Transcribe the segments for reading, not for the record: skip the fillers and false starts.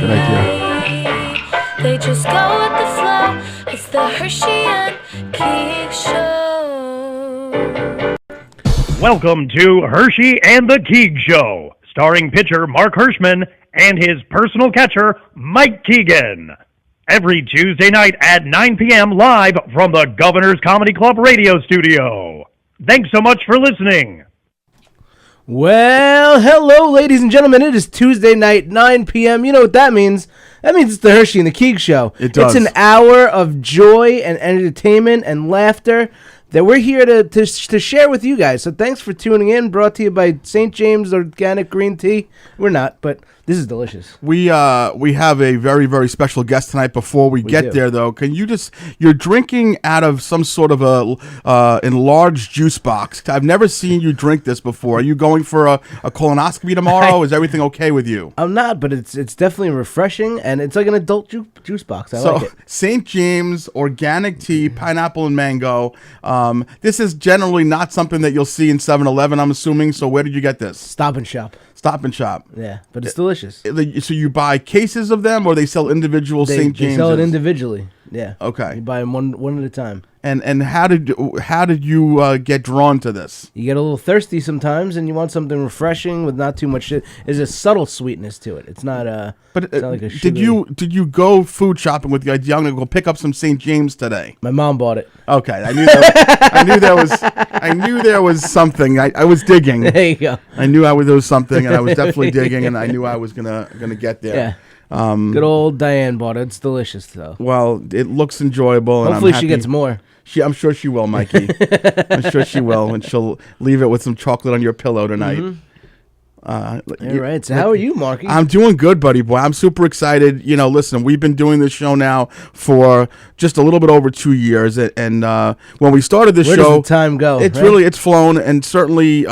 Thank you. They just go with the flow. It's the Hershey and Keegs Show. Welcome to Hershey and the Keegs Show, starring pitcher Mark Hirschman and his personal catcher, Mike Keegan. Every Tuesday night at 9 p.m. live from the Governor's Comedy Club radio studio. Thanks so much for listening. Well, hello, ladies and gentlemen. It is Tuesday night, 9 p.m. You know what that means? That means it's the Hershey and the Keegs Show. It does. It's an hour of joy and entertainment and laughter that we're here to share with you guys. So thanks for tuning in. Brought to you by St. James Organic Green Tea. We're not, but this is delicious. We have a very, very special guest tonight. Before we get there, though, can you you're drinking out of some sort of a enlarged juice box. I've never seen you drink this before. Are you going for a colonoscopy tomorrow? Is everything okay with you? I'm not, but it's definitely refreshing, and it's like an adult juice box. I like it. St. James Organic Tea, pineapple and mango. This is generally not something that you'll see in 7-Eleven, I'm assuming. So where did you get this? Stop and Shop. Stop and Shop. Yeah, but it's delicious. So you buy cases of them, or they sell individual St. James? They sell it individually. Yeah. Okay. You buy them one at a time. And how did you get drawn to this? You get a little thirsty sometimes, and you want something refreshing with not too much. There's a subtle sweetness to it. It's not it's not like a sugar. Did you go food shopping with the idea I'm gonna go pick up some St. James today? My mom bought it. Okay, I knew there was something. I was digging. There you go. I knew there was something, and I was definitely digging, and I knew I was gonna get there. Yeah. Good old Diane bought it. It's delicious, though. Well, it looks enjoyable. Hopefully she gets more. I'm sure she will, Mikey. I'm sure she will, and she'll leave it with some chocolate on your pillow tonight. Mm-hmm. All right. So how are you, Marky? I'm doing good, buddy boy. I'm super excited. You know, listen, we've been doing this show now for just a little bit over 2 years, and when we started this show, where does the time go? It's flown, and certainly.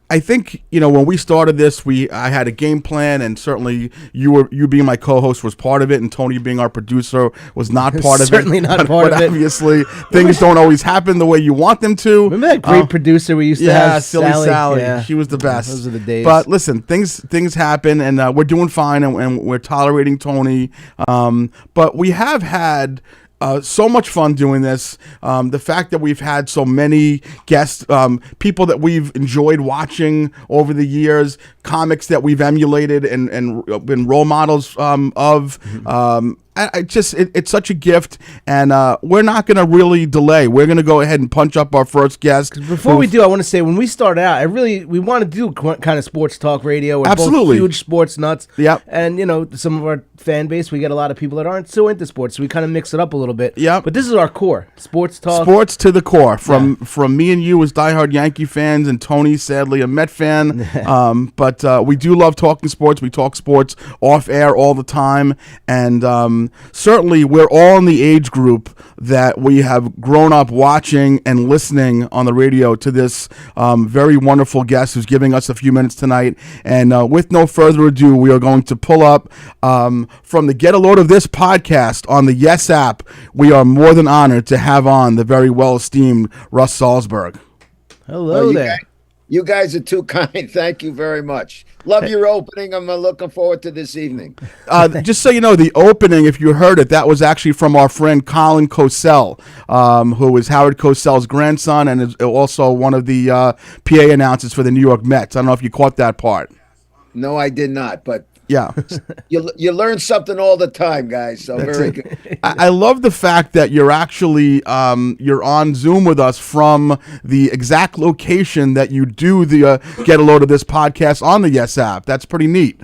I think, when we started this, I had a game plan, and certainly you being my co-host was part of it, and Tony being our producer was not part of it. Certainly not part of it. Obviously, things don't always happen the way you want them to. Remember that great producer we used to have? Yeah, Silly Sally. Yeah. She was the best. Those are the days. But listen, things happen, and we're doing fine, and we're tolerating Tony. But we have had so much fun doing this. The fact that we've had so many guests, people that we've enjoyed watching over the years, comics that we've emulated and been role models of. It's such a gift, and we're not going to really delay. We're going to go ahead and punch up our first guest. Before we do, I want to say, when we started out, we wanted to do kind of sports talk radio. We're Absolutely. both huge sports nuts. Yep. And, some of our fan base, we get a lot of people that aren't so into sports, so we kind of mix it up a little bit. Yep. But this is our core, sports talk. Sports to the core, from me and you as diehard Yankee fans, and Tony, sadly, a Met fan. But we do love talking sports. We talk sports off air all the time, and certainly we're all in the age group that we have grown up watching and listening on the radio to this very wonderful guest who's giving us a few minutes tonight. And with no further ado, we are going to pull up from the Get a Load of This podcast on the Yes app. We are more than honored to have on the very well-esteemed Russ Salzberg. Hello there. You guys are too kind. Thank you very much. Love your opening. I'm looking forward to this evening. Just so you know, the opening, if you heard it, that was actually from our friend Colin Cosell, who is Howard Cosell's grandson and is also one of the PA announcers for the New York Mets. I don't know if you caught that part. No, I did not, but yeah, you learn something all the time, guys. So That's very it. good. I love the fact that you're actually you're on Zoom with us from the exact location that you do the Get a Load of This podcast on the Yes app. That's pretty neat.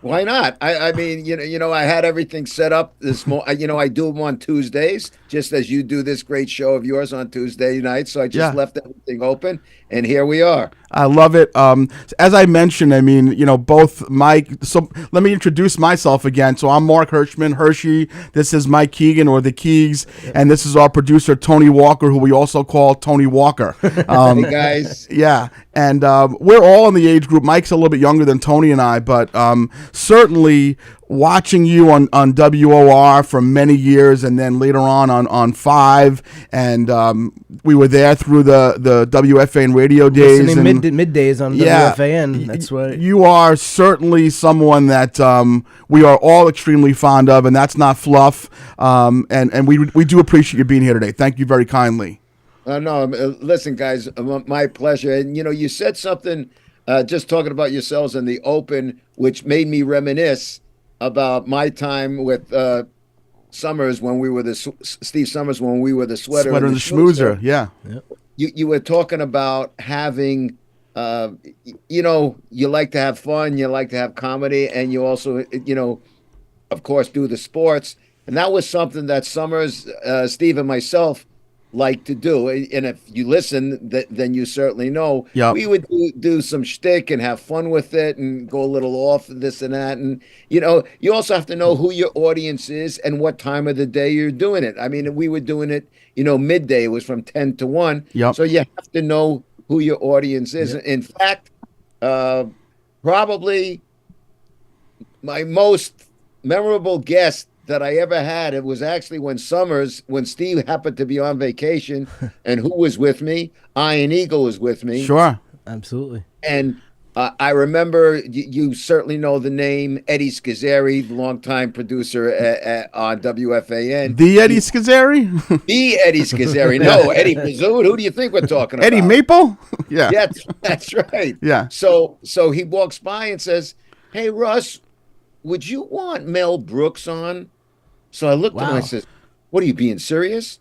Why not? I mean, I had everything set up this morning. I do them on Tuesdays, just as you do this great show of yours on Tuesday nights. So I just left everything open, and here we are. I love it. As I mentioned, I mean, both Mike. So let me introduce myself again. So I'm Mark Hirschman, Hershey. This is Mike Keegan, or the Keegs, and this is our producer Tony Walker, who we also call Tony Walker. Hey guys. Yeah, and we're all in the age group. Mike's a little bit younger than Tony and I, but certainly watching you on WOR for many years, and then later on 5, and we were there through the WFAN radio days. Listening middays on WFAN. That's what you are certainly someone that we are all extremely fond of, and that's not fluff. And we do appreciate you being here today. Thank you very kindly. No, listen, guys, my pleasure. And you said something just talking about yourselves in the open, which made me reminisce about my time with Summers when we were Steve Summers when we were the Sweater and the Schmoozer. Yeah. You were talking about having, you like to have fun, you like to have comedy, and you also, of course, do the sports. And that was something that Summers, Steve, and myself like to do. And if you listen, then you certainly know. Yep. We would do some shtick and have fun with it and go a little off this and that. And, you also have to know who your audience is and what time of the day you're doing it. I mean, we were doing it, midday. It was from 10 to 1. Yep. So you have to know who your audience is. Yep. In fact, probably my most memorable guest that I ever had, it was actually when Steve happened to be on vacation, and who was with me? Iron Eagle was with me. Sure. Absolutely. And I remember, you certainly know the name, Eddie Schizzeri, the longtime producer on WFAN. The Eddie Schizzeri? The Eddie Schizzeri. No, Eddie Pizzoon. Who do you think we're talking about? Eddie Maple? Yeah. Yeah, that's right. Yeah. So he walks by and says, "Hey, Russ, would you want Mel Brooks on?" So I looked at him and I said, "What, are you being serious?"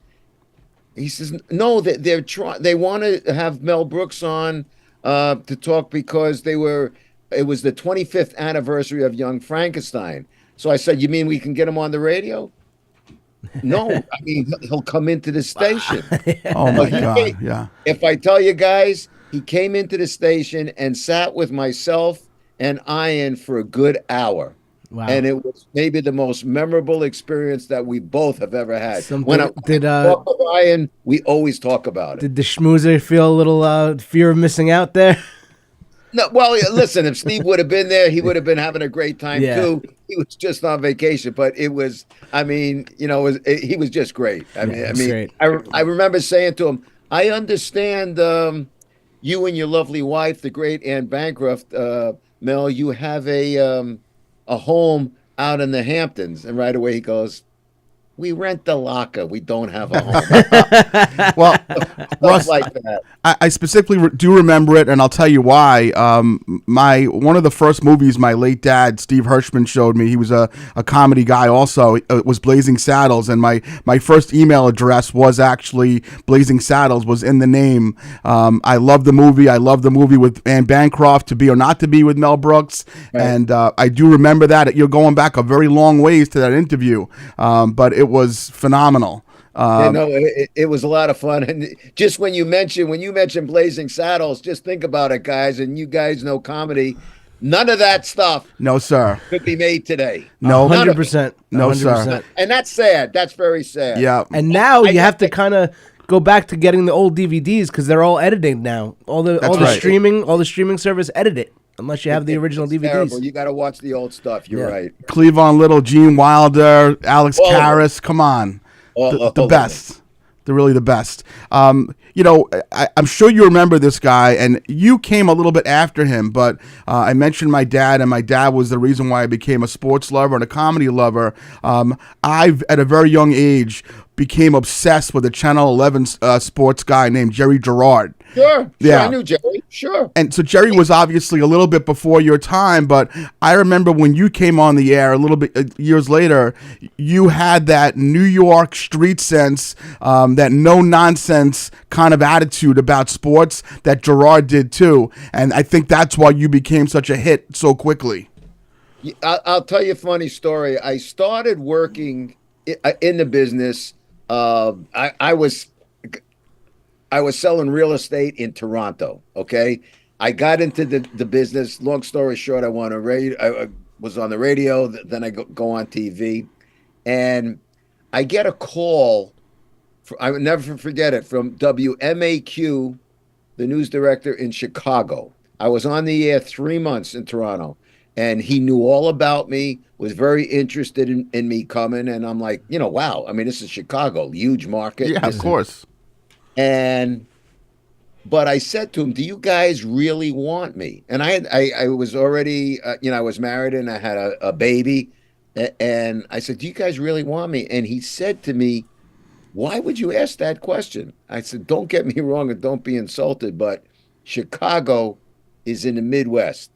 He says, "No, they want to have Mel Brooks on to talk because it was the 25th anniversary of Young Frankenstein." So I said, "You mean we can get him on the radio?" "No, I mean, he'll come into the station." Oh my God. Yeah. If I tell you guys, he came into the station and sat with myself and Ian for a good hour. Wow. And it was maybe the most memorable experience that we both have ever had. When I did talk with Ryan, we always talk about it. Did the schmoozer feel a little fear of missing out there? No, well, listen, if Steve would have been there, he would have been having a great time too. He was just on vacation, but it was, I mean, he was just great. Great. I remember saying to him, "I understand you and your lovely wife, the great Anne Bancroft, Mel, you have a home out in the Hamptons." And right away he goes, "We rent the locker. We don't have a home." Well, Russ, like that. I specifically do remember it, and I'll tell you why. One of the first movies my late dad, Steve Hirschman, showed me, he was a comedy guy also, was Blazing Saddles, and my first email address was actually Blazing Saddles, was in the name. I love the movie. I love the movie with Anne Bancroft, To Be or Not to Be with Mel Brooks, right. And I do remember that. You're going back a very long ways to that interview, but it was phenomenal. It was a lot of fun. And just when you mention Blazing Saddles, just think about it, guys. And you guys know comedy. None of that stuff, no sir, could be made today. No, 100%. No 100%. sir. And that's sad. That's very sad. Yeah. And now you have to kind of go back to getting the old DVDs because they're all edited now. All the streaming service edit it. Unless you have the original DVDs. Terrible. You got to watch the old stuff. You're right. Cleavon Little, Gene Wilder, Alex Karras. Come on. The best. They're really the best. I'm sure you remember this guy, and you came a little bit after him, but I mentioned my dad, and my dad was the reason why I became a sports lover and a comedy lover. I've, at a very young age, became obsessed with a Channel 11 sports guy named Jerry Gerard. Sure, I knew Jerry. Sure. And so Jerry was obviously a little bit before your time, but I remember when you came on the air a little bit years later, you had that New York street sense, that no-nonsense kind of attitude about sports that Gerard did too. And I think that's why you became such a hit so quickly. I'll tell you a funny story. I started working in the business. I was selling real estate in Toronto. Okay, I got into the business. Long story short, I was on the radio. Then I go on TV, and I get a call. I would never forget it, from WMAQ, the news director in Chicago. I was on the air 3 months in Toronto, and he knew all about me, was very interested in me coming. And I'm like, wow. I mean, this is Chicago, huge market. Yeah, of course. And but I said to him, "Do you guys really want me?" And I was already, I was married and I had a baby, and I said, "Do you guys really want me?" And he said to me, "Why would you ask that question?" I said, "Don't get me wrong and don't be insulted, but Chicago is in the Midwest,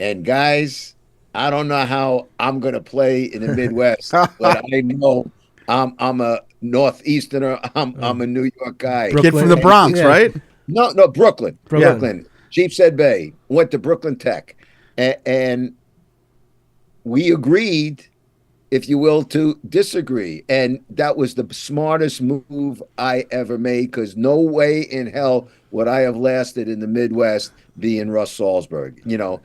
and guys, I don't know how I'm gonna play in the Midwest, but I know I'm a Northeasterner. I'm a New York guy, Kid from the Bronx, Yeah. right? no, Brooklyn, Brooklyn. Brooklyn, Sheepshead Bay. Went to Brooklyn Tech, and we agreed, if you will, to disagree. And that was the smartest move I ever made, because no way in hell would I have lasted in the Midwest being Russ Salzberg.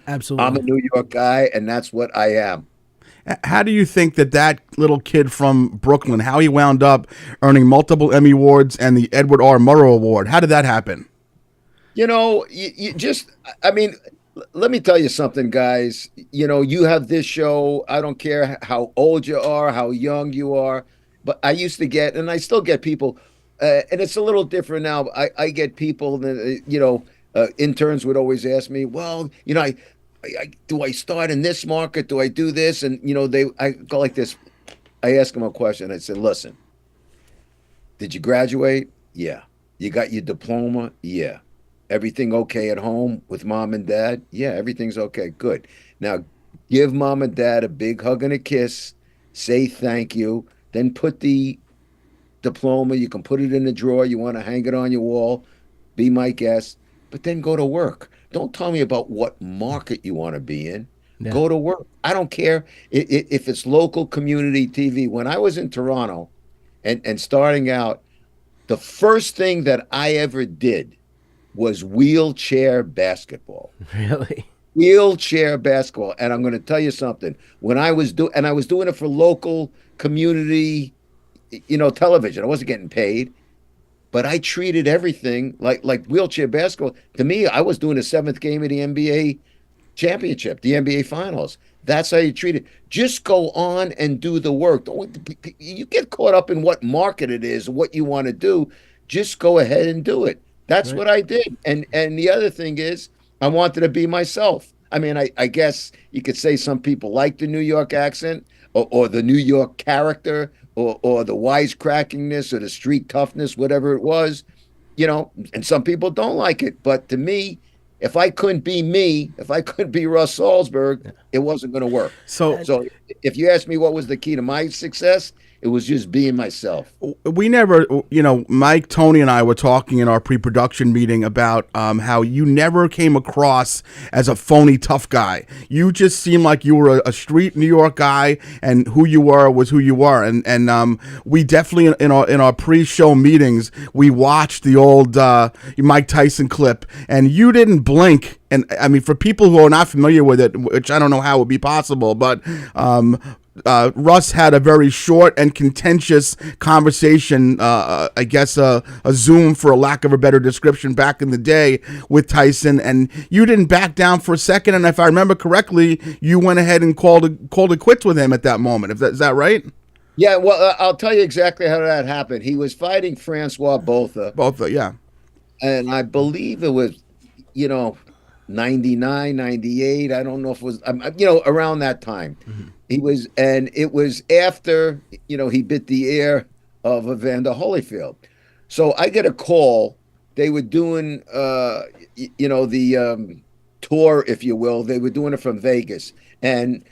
Absolutely. I'm a New York guy, and that's what I am. How do you think that little kid from Brooklyn, how he wound up earning multiple Emmy Awards and the Edward R. Murrow Award? How did that happen? You just, I mean, let me tell you something, guys. You have this show. I don't care how old you are, how young you are, but I used to get, and I still get people, and it's a little different now. I get people that, interns would always ask me, well, do I start in this market? Do I do this? And, I go like this. I ask them a question. I said, listen, did you graduate? Yeah. You got your diploma? Yeah. Everything okay at home with mom and dad? Yeah, everything's okay. Good. Now, give mom and dad a big hug and a kiss. Say thank you. Then put the diploma. You can put it in the drawer. You want to hang it on your wall. Be my guest. But then go to work. Don't tell me about what market you want to be in. Yeah. Go to work. I don't care if it's local community TV. When I was in Toronto and starting out, the first thing that I ever did was wheelchair basketball. Really? Wheelchair basketball. And I'm going to tell you something. When I was doing it for local community, television. I wasn't getting paid, but I treated everything like wheelchair basketball. To me, I was doing the seventh game of the NBA championship, the NBA finals. That's how you treat it. Just go on and do the work. You get caught up in what market it is, what you want to do. Just go ahead and do it. That's what I did. And the other thing is, I wanted to be myself. I mean, I guess you could say some people like the New York accent or the New York character or the wisecrackingness or the street toughness, whatever it was, and some people don't like it. But to me, if I couldn't be me, if I couldn't be Russ Salzberg, it wasn't going to work. So if you ask me what was the key to my success, it was just being myself. We never, Mike, Tony, and I were talking in our pre-production meeting about how you never came across as a phony tough guy. You just seemed like you were a street New York guy, and who you were was who you were. And we definitely in our pre-show meetings we watched the old Mike Tyson clip, and you didn't blink. And I mean, for people who are not familiar with it, which I don't know how it would be possible, but Russ had a very short and contentious conversation, I guess a Zoom, for a lack of a better description, back in the day with Tyson, and you didn't back down for a second. And if I remember correctly, you went ahead and called it quits with him at that moment. Is that right? Yeah, well, I'll tell you exactly how that happened. He was fighting Francois Botha. Yeah. And I believe it was, 99, 98. I don't know if it was, around that time. Mm-hmm. It was after, he bit the ear of Evander Holyfield. So I get a call. They were doing, the tour, if you will. They were doing it from Vegas. And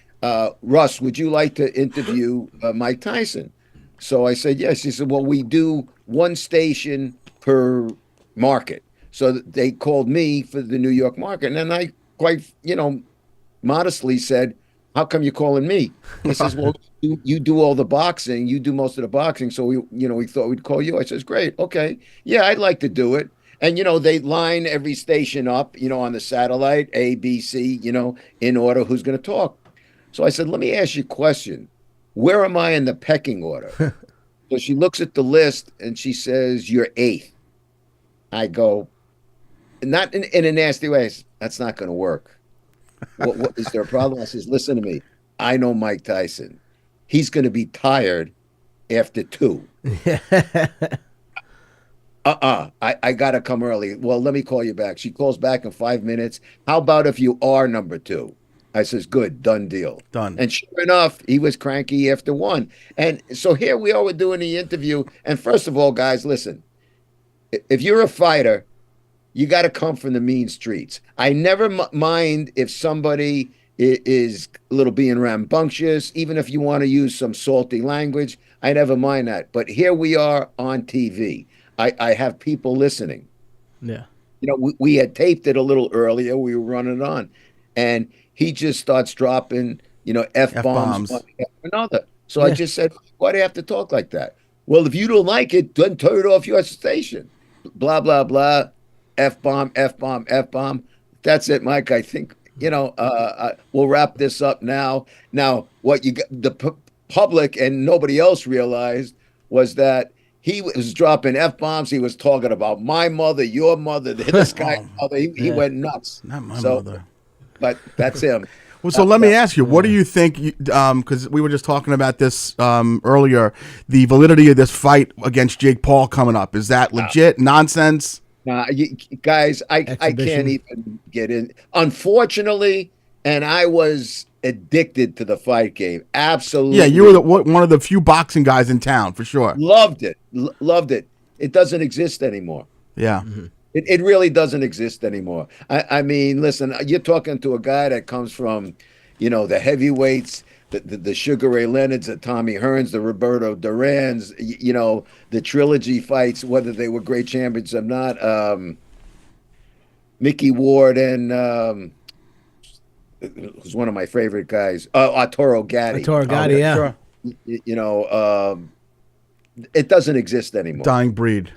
Russ, would you like to interview Mike Tyson? So I said, yes. He said, well, we do one station per market. So they called me for the New York market. And then I quite, modestly said, how come you're calling me? He says, well, you do all the boxing. You do most of the boxing. So we thought we'd call you. I says, great. Okay. Yeah, I'd like to do it. And, they line every station up, on the satellite, A, B, C, in order who's going to talk. So I said, let me ask you a question. Where am I in the pecking order? So she looks at the list and she says, you're 8th. I go, not in a nasty way, that's not going to work. What is there a problem? I says, listen to me. I know Mike Tyson. He's going to be tired after 2. I got to come early. Well, let me call you back. She calls back in 5 minutes. How about if you are number 2? I says, good, done deal. Done. And sure enough, he was cranky after 1. And so here we are, we're doing the interview. And first of all, guys, listen, if you're a fighter, you got to come from the mean streets. I never mind if somebody is a little being rambunctious, even if you want to use some salty language. I never mind that. But here we are on TV. I have people listening. Yeah. You know, we had taped it a little earlier. We were running on. And he just starts dropping, F-bombs one after another. So I just said, why do you have to talk like that? Well, if you don't like it, then turn it off your station. Blah, blah, blah. F-bomb, F-bomb, F-bomb. That's it, Mike. I think, we'll wrap this up now. Now, what the public and nobody else realized was that he was dropping F-bombs. He was talking about my mother, your mother, this guy's mother. He went nuts. Not my mother. But that's him. Well, so let me ask you, what do you think, because we were just talking about this earlier, the validity of this fight against Jake Paul coming up? Is that legit? Nonsense? Guys, I can't even get in. Unfortunately, and I was addicted to the fight game. Absolutely. Yeah, you were one of the few boxing guys in town, for sure. Loved it. Loved it. It doesn't exist anymore. Yeah. Mm-hmm. It really doesn't exist anymore. I mean, listen, you're talking to a guy that comes from, the heavyweights, the Sugar Ray Leonards, the Tommy Hearns, the Roberto Durans, the trilogy fights, whether they were great champions or not. Mickey Ward and who's one of my favorite guys, Arturo Gatti. Yeah. Sure. It doesn't exist anymore. Dying breed.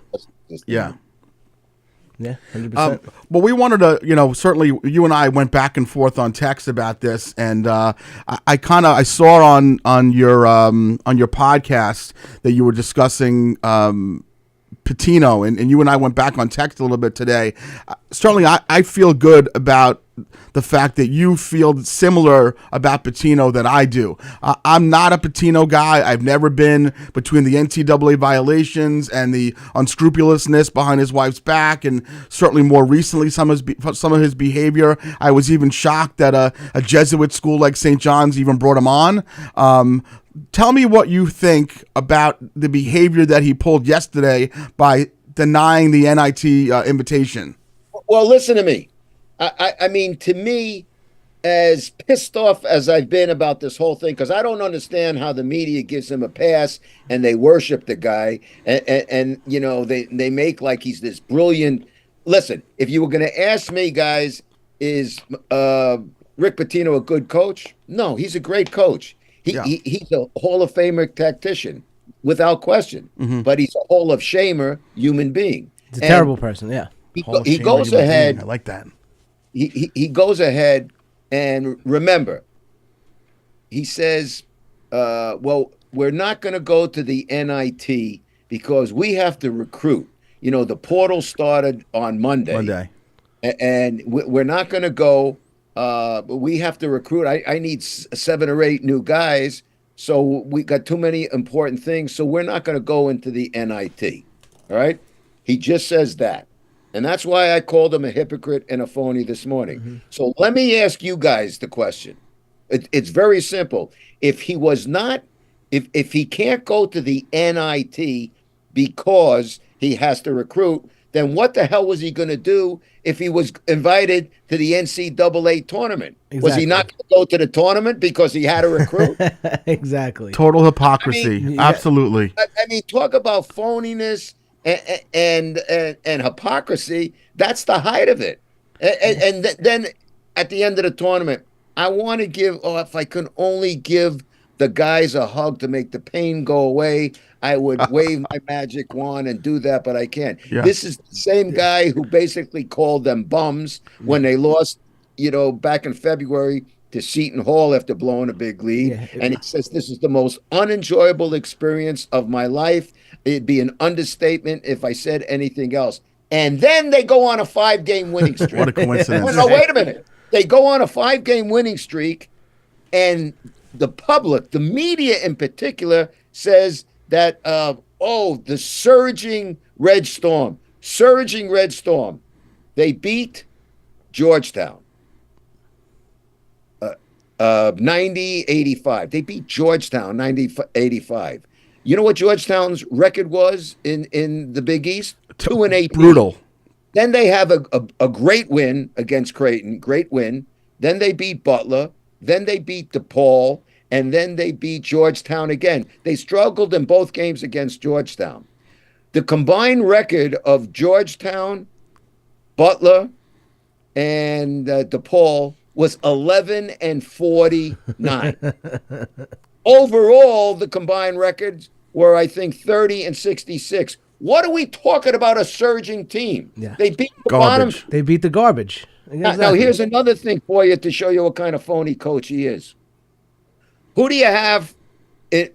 Yeah. Yeah, 100%. But we wanted to, certainly you and I went back and forth on text about this, and I saw on your podcast that you were discussing Patino, and you and I went back on text a little bit today. Certainly, I feel good about the fact that you feel similar about Patino that I do. I'm not a Patino guy. I've never been, between the NCAA violations and the unscrupulousness behind his wife's back, and certainly more recently some of his behavior. I was even shocked that a Jesuit school like St. John's even brought him on. Tell me what you think about the behavior that he pulled yesterday by denying the NIT invitation. Well, listen to me. I mean, to me, as pissed off as I've been about this whole thing, because I don't understand how the media gives him a pass and they worship the guy and they make like he's this brilliant. Listen, if you were going to ask me, guys, is Rick Pitino a good coach? No, he's a great coach. He's a Hall of Famer tactician, without question. Mm-hmm. But he's a Hall of Shamer human being. He's a terrible person, yeah. He goes ahead. I like that. He goes ahead and remember, he says, well, we're not going to go to the NIT because we have to recruit. The portal started on Monday. And we're not going to go. But we have to recruit. I need 7 or 8 new guys. So we got too many important things. So we're not going to go into the NIT. All right. He just says that. And that's why I called him a hypocrite and a phony this morning. Mm-hmm. So let me ask you guys the question. It's very simple. If he was not, if he can't go to the NIT because he has to recruit, then what the hell was he going to do if he was invited to the NCAA tournament? Exactly. Was he not going to go to the tournament because he had to recruit? Exactly. Total hypocrisy. Absolutely. I mean, talk about phoniness and hypocrisy. That's the height of it. And then at the end of the tournament, I want to give, if I can only give the guys a hug to make the pain go away, I would wave my magic wand and do that, but I can't. Yeah. This is the same guy who basically called them bums when they lost, back in February to Seton Hall after blowing a big lead. Yeah, and he says, this is the most unenjoyable experience of my life. It'd be an understatement if I said anything else. And then they go on a 5-game winning streak. What a coincidence. No, wait a minute. They go on a 5-game winning streak, and the public, the media in particular, says that the surging Red Storm. They beat Georgetown 90-85. They beat Georgetown 90-85. You know what Georgetown's record was in the Big East? 2-18. Brutal. Then they have a great win against Creighton. Great win. Then they beat Butler. Then they beat DePaul. And then they beat Georgetown again. They struggled in both games against Georgetown. The combined record of Georgetown, Butler, and DePaul was 11-49. Overall, the combined records were, I think, 30-66. What are we talking about? A surging team. Yeah. They beat the Garbage. bottom. They beat the garbage. Now, here's another thing for you to show you what kind of phony coach he is. Who do you have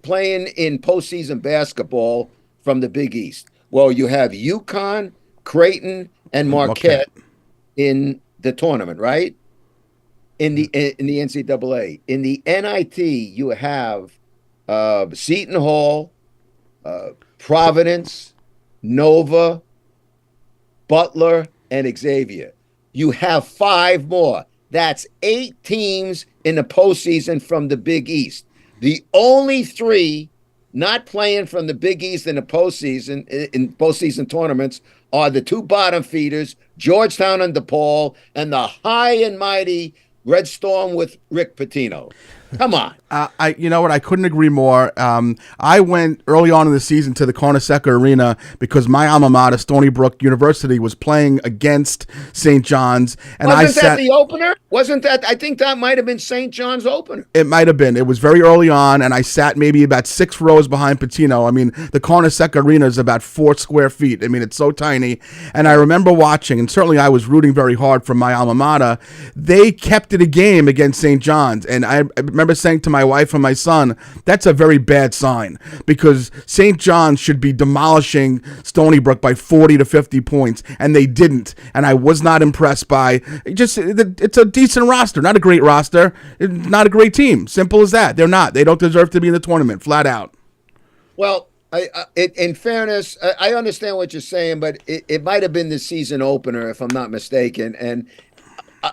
playing in postseason basketball from the Big East? Well, you have UConn, Creighton, and Marquette in the tournament, right? In the NCAA. In the NIT, you have Seton Hall, Providence, Nova, Butler, and Xavier. You have 5 more. That's 8 teams in the postseason from the Big East. The only 3 not playing from the Big East in the postseason, in postseason tournaments, are the 2 bottom feeders, Georgetown and DePaul, and the high and mighty Red Storm with Rick Pitino. Come on. You know what? I couldn't agree more. I went early on in the season to the Cornhusker Arena because my alma mater, Stony Brook University, was playing against St. John's, and Wasn't that the opener? Wasn't that? I think that might have been St. John's opener. It might have been. It was very early on, and I sat maybe about 6 rows behind Pitino. I mean, the Cornhusker Arena is about 4 square feet. I mean, it's so tiny. And I remember watching, and certainly I was rooting very hard for my alma mater. They kept it a game against St. John's, and I remember saying to my wife and my son, that's a very bad sign because St. John's should be demolishing Stony Brook by 40 to 50 points, and they didn't. And I was not impressed by it's a decent roster, not a great roster, not a great team. Simple as that. They're not. They don't deserve to be in the tournament, flat out. Well, in fairness, I understand what you're saying, but it might have been the season opener, if I'm not mistaken, and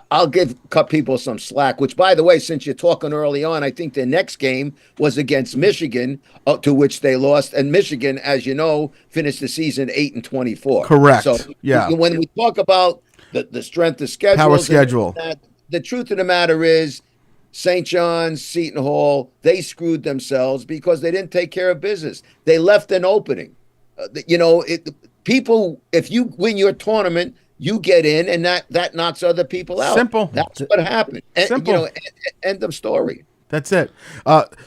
I'll cut people some slack, which, by the way, since you're talking early on, I think the next game was against Michigan, to which they lost. And Michigan, as you know, finished the season 8-24. Correct. So yeah. When we talk about the strength of schedule, power schedule, the truth of the matter is St. John's, Seton Hall, they screwed themselves because they didn't take care of business. They left an opening. People, if you win your tournament, you get in, and that knocks other people out. Simple. That's what happened. Simple. End of story. That's it.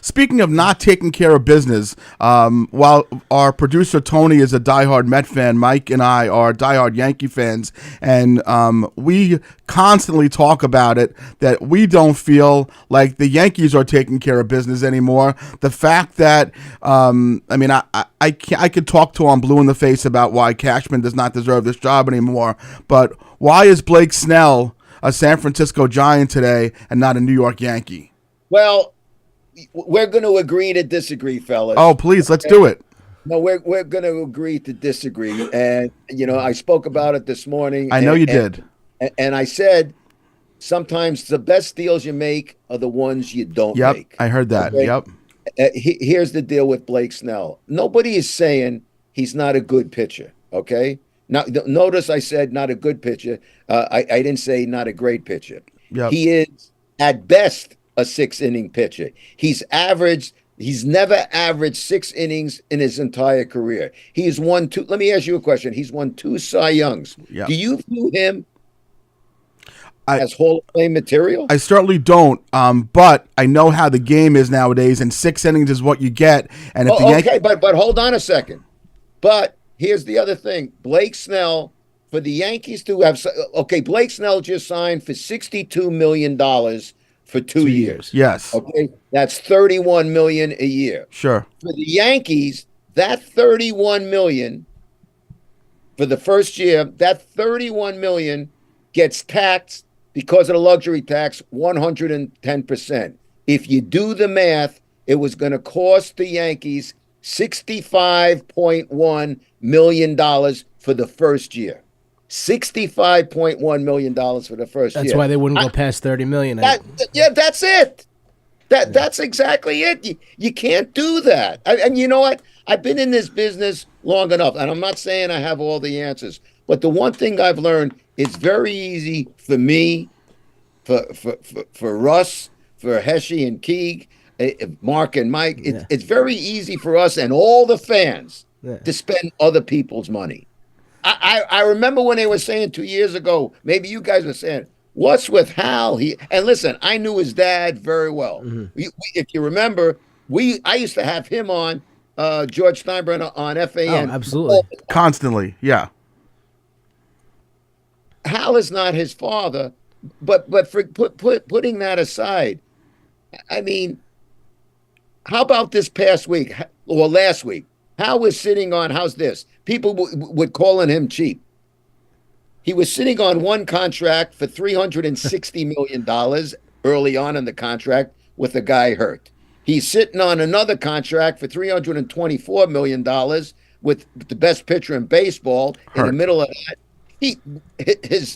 Speaking of not taking care of business, while our producer Tony is a diehard Met fan, Mike and I are diehard Yankee fans, and we constantly talk about it, that we don't feel like the Yankees are taking care of business anymore. The fact that, I could talk to him blue in the face about why Cashman does not deserve this job anymore, but why is Blake Snell a San Francisco Giant today and not a New York Yankee? Well, we're going to agree to disagree, fellas. Oh, please, let's do it. No, we're going to agree to disagree. And, I spoke about it this morning. I know you did. And I said, sometimes the best deals you make are the ones you don't make. I heard that. Okay? Yep. Here's the deal with Blake Snell. Nobody is saying he's not a good pitcher, okay? Now, notice I said not a good pitcher. I didn't say not a great pitcher. Yep. He is, at best, a 6-inning pitcher. He's never averaged 6 innings in his entire career. He's won 2. Let me ask you a question. He's won 2 Cy Youngs. Yep. Do you view him as Hall of Fame material? I certainly don't, but I know how the game is nowadays, and 6 innings is what you get. And if but hold on a second. But here's the other thing. Blake Snell, for the Yankees to have, Blake Snell just signed for $62 million for 2 years. Yes. Okay. That's $31 million a year. Sure. For the Yankees, that $31 million for the first year, that $31 million gets taxed because of the luxury tax, 110%. If you do the math, it was going to cost the Yankees $65.1 million for the first year. $65.1 million for the first year. That's why they wouldn't go past $30 million. That's it. That's exactly it. You can't do that. And you know what? I've been in this business long enough, and I'm not saying I have all the answers, but the one thing I've learned, it's very easy for me, for Russ, for Herschy and Keeg, Mark and Mike. It's very easy for us and all the fans to spend other people's money. I remember when they were saying 2 years ago, maybe you guys were saying, what's with Hal? And listen, I knew his dad very well. If you remember, I used to have him on, George Steinbrenner on FAN. Oh, absolutely. Constantly, yeah. Hal is not his father, but for putting that aside, I mean, how about this past week or last week? Hal was sitting on, how's this? People would calling him cheap. He was sitting on one contract for $360 million early on in the contract with a guy hurt. He's sitting on another contract for $324 million with the best pitcher in baseball. Hurt. In the middle of that,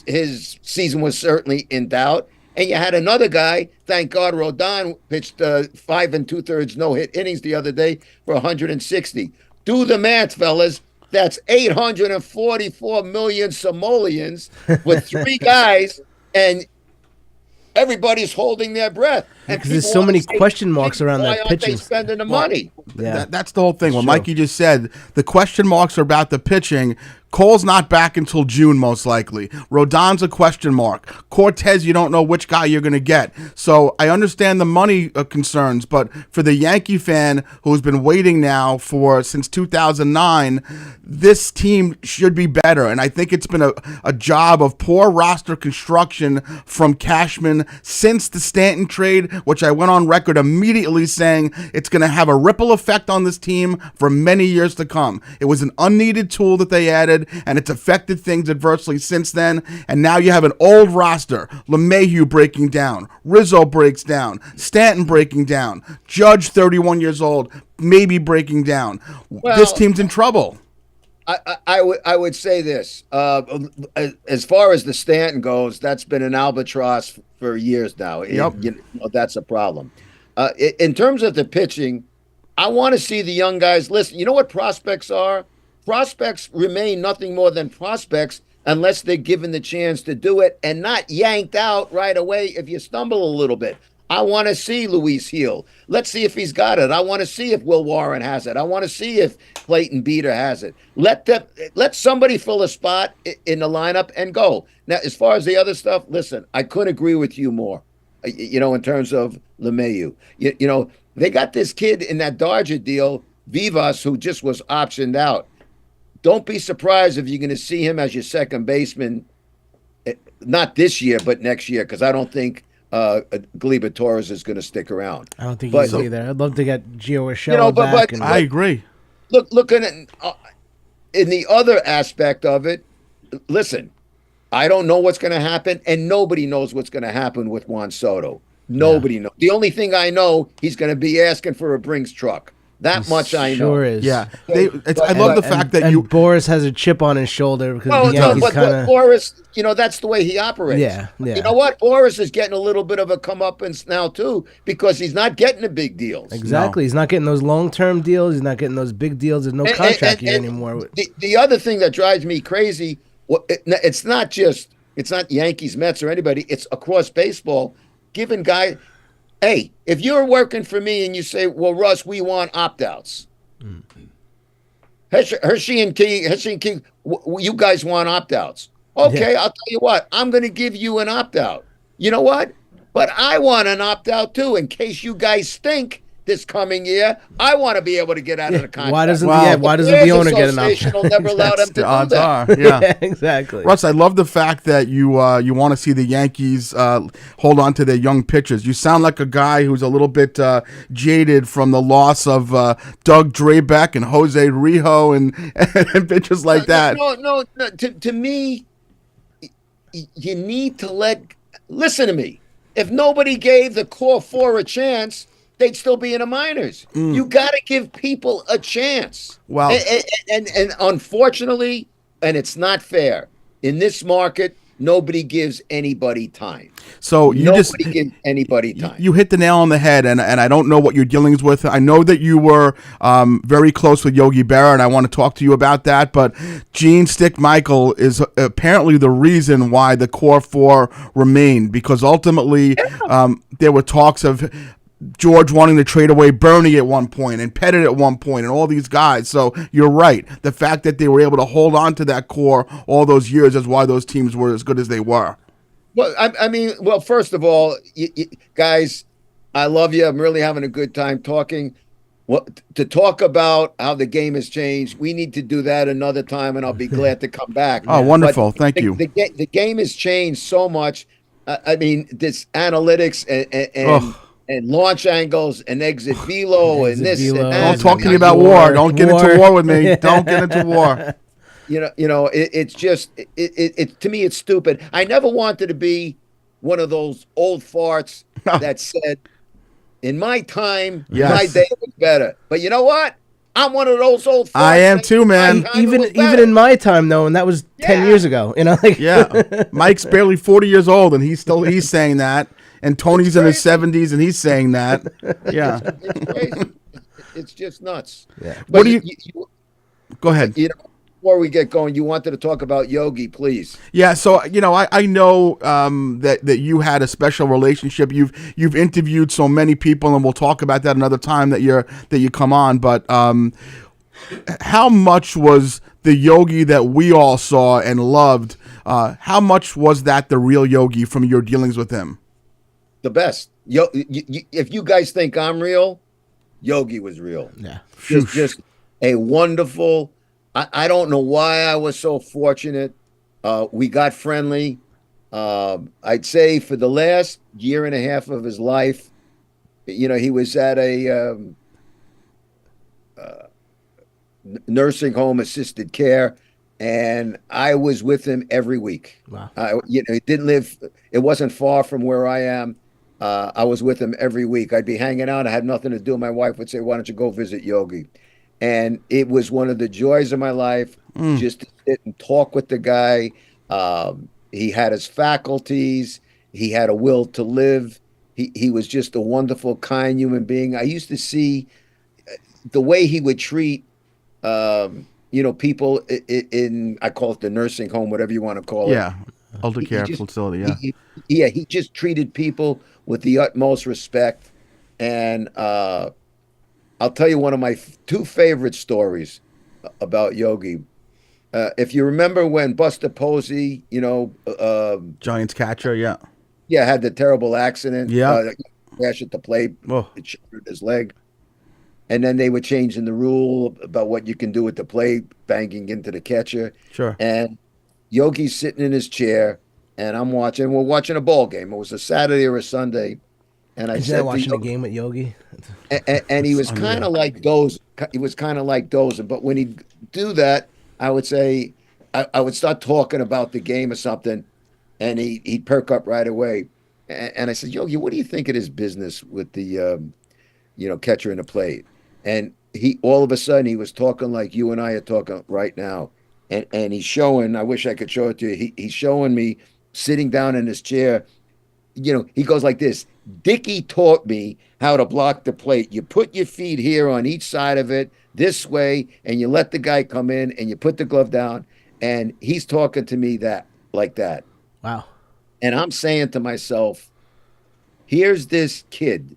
his season was certainly in doubt. And you had another guy, thank God, Rodon pitched 5 2/3 no-hit innings the other day for 160. Do the math, fellas. That's 844 million simoleons with 3 guys, and everybody's holding their breath. Because there's so many question marks around that pitching. Why aren't they spending the money? Yeah. That's the whole thing. What Mikey just said, the question marks are about the pitching. Cole's not back until June, most likely. Rodon's a question mark. Cortez, you don't know which guy you're going to get. So I understand the money concerns, but for the Yankee fan who's been waiting now since 2009, this team should be better. And I think it's been a job of poor roster construction from Cashman since the Stanton trade, which I went on record immediately saying it's going to have a ripple effect on this team for many years to come. It was an unneeded tool that they added, and it's affected things adversely since then. And now you have an old roster. LeMahieu breaking down. Rizzo breaks down. Stanton breaking down. Judge, 31 years old, maybe breaking down. Well, this team's in trouble. I would say this. As far as the Stanton goes, that's been an albatross for years now. Yep. That's a problem. In terms of the pitching, I want to see the young guys. Listen, you know what prospects are? Prospects remain nothing more than prospects unless they're given the chance to do it and not yanked out right away if you stumble a little bit. I want to see Luis Heel. Let's see if he's got it. I want to see if Will Warren has it. I want to see if Clayton Beater has it. Let somebody fill a spot in the lineup and go. Now, as far as the other stuff, listen, I couldn't agree with you more, in terms of LeMahieu. They got this kid in that Dodger deal, Vivas, who just was optioned out. Don't be surprised if you're going to see him as your second baseman, not this year, but next year, because I don't think Gleyber Torres is going to stick around. I don't think he's either. I'd love to get Gio Urshela back. I agree. Look at it. In the other aspect of it, listen, I don't know what's going to happen, and nobody knows what's going to happen with Juan Soto. Nobody knows. The only thing I know, he's going to be asking for a Brinks truck. That much I know. Sure is. Yeah. I love the fact that Boris has a chip on his shoulder because the Yankees kind of. Boris, that's the way he operates. Yeah. You know what? Boris is getting a little bit of a comeuppance now too because he's not getting the big deals. Exactly. No. He's not getting those long-term deals. He's not getting those big deals. There's no contract here anymore. The other thing that drives me crazy, it's not Yankees, Mets, or anybody. It's across baseball. Giving guys. Hey, if you're working for me and you say, well, Russ, we want opt-outs. Herschy and King, you guys want opt-outs. Okay, yeah. I'll tell you what, I'm going to give you an opt-out. You know what? But I want an opt-out too in case you guys stink this coming year. I want to be able to get out of the contract. Why doesn't the owner get an opt-out? Will never allow them to do odds that. Are. Yeah. Exactly. Russ, I love the fact that you want to see the Yankees hold on to their young pitchers. You sound like a guy who's a little bit jaded from the loss of Doug Drabeck and Jose Rijo and pitchers like that. No. To me, you need to let listen to me. If nobody gave the core four a chance, they'd still be in the minors. You got to give people a chance. Well, and unfortunately, and it's not fair in this market. Nobody gives anybody time. So Nobody gives anybody time. You hit the nail on the head, and I don't know what your dealings with. I know that you were very close with Yogi Berra, and I want to talk to you about that. But Gene Stick Michael is apparently the reason why the core four remained, because ultimately there were talks of George wanting to trade away Bernie at one point and Pettit at one point and all these guys. So you're right. The fact that they were able to hold on to that core all those years is why those teams were as good as they were. Well, I mean, first of all, guys, I love you. I'm really having a good time talking. Well, to talk about how the game has changed, we need to do that another time, and I'll be glad to come back. Oh, wonderful. Thank you. The game has changed so much. I mean, this analytics and launch angles and exit velo and this and that. Don't talk to me about war. Don't get into war with me. Don't get into war. It's just to me it's stupid. I never wanted to be one of those old farts that said, "In my time, my day was better." But you know what? I'm one of those old farts. I am too, man. Even in my time, though, and that was 10 years ago. Yeah. Mike's barely 40 years old, and he's saying that. And Tony's in his 70s, and he's saying that. Yeah. It's crazy. It's just nuts. Yeah. But what do you go ahead. Before we get going, you wanted to talk about Yogi, please. Yeah, so I know that you had a special relationship. You've interviewed so many people, and we'll talk about that another time that you come on. But how much was the Yogi that we all saw and loved? How much was that the real Yogi from your dealings with him? The best. If you guys think I'm real, Yogi was real. Yeah, just a wonderful. I don't know why I was so fortunate. We got friendly. I'd say for the last year and a half of his life, he was at a nursing home assisted care, and I was with him every week. Wow. He didn't live. It wasn't far from where I am. I was with him every week. I'd be hanging out. I had nothing to do. My wife would say, "Why don't you go visit Yogi?" And it was one of the joys of my life just to sit and talk with the guy. He had his faculties. He had a will to live. He was just a wonderful, kind human being. I used to see the way he would treat, people in, I call it the nursing home, whatever you want to call it. Yeah, elder care facility, yeah. He just treated people with the utmost respect. And I'll tell you one of my two favorite stories about Yogi. If you remember when Buster Posey, Giants catcher, had the terrible accident, crash at the plate, it shattered his leg. And then they were changing the rule about what you can do with the plate, banging into the catcher. Sure. And Yogi's sitting in his chair, and we're watching a ball game. It was a Saturday or a Sunday. And I said, watching a game with Yogi, and he was kind of like dozing. He was kind of like dozing. But when he'd do that, I would say, I would start talking about the game or something, and he'd perk up right away. And I said, Yogi, what do you think of this business with the, catcher in the plate? And he, all of a sudden, he was talking like you and I are talking right now. And he's showing, I wish I could show it to you. He's showing me sitting down in his chair. He goes like this. Dickie taught me how to block the plate. You put your feet here on each side of it this way, and you let the guy come in, and you put the glove down. And he's talking to me like that. Wow. And I'm saying to myself, here's this kid,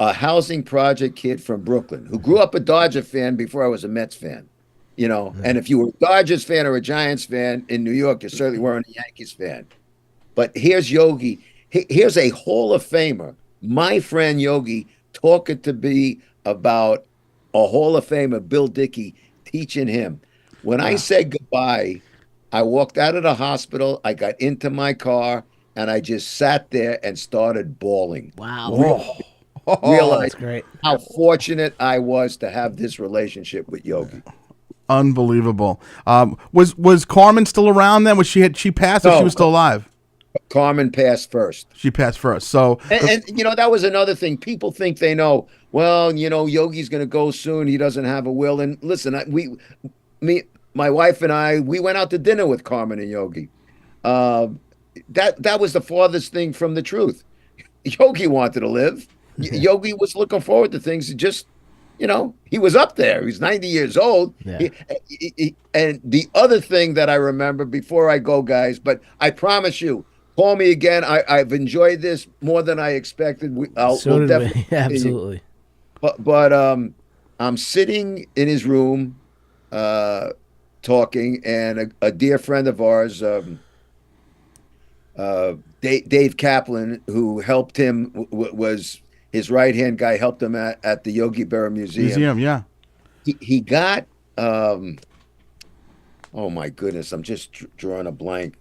a housing project kid from Brooklyn, who grew up a Dodger fan before I was a Mets fan. And if you were a Dodgers fan or a Giants fan in New York, you certainly weren't a Yankees fan. But here's Yogi. Here's a Hall of Famer, my friend Yogi, talking to me about a Hall of Famer, Bill Dickey, teaching him. When I said goodbye, I walked out of the hospital, I got into my car, and I just sat there and started bawling. Wow. Realized That's great. how fortunate I was to have this relationship with Yogi. Unbelievable. Was Carmen still around then? She passed or she was still alive? Carmen passed first. She passed first. So And that was another thing. People think they know. Well, Yogi's going to go soon. He doesn't have a will. And listen, my wife and I, we went out to dinner with Carmen and Yogi. That was the farthest thing from the truth. Yogi wanted to live. Yogi was looking forward to things. Just, he was up there. He's 90 years old. Yeah. And the other thing that I remember before I go, guys, but I promise you, call me again. I've enjoyed this more than I expected. We'll definitely Absolutely. But I'm sitting in his room talking, and a dear friend of ours, Dave Kaplan, who helped him, was his right-hand guy, helped him at the Yogi Berra Museum. Yeah. He got, oh my goodness, I'm just drawing a blank.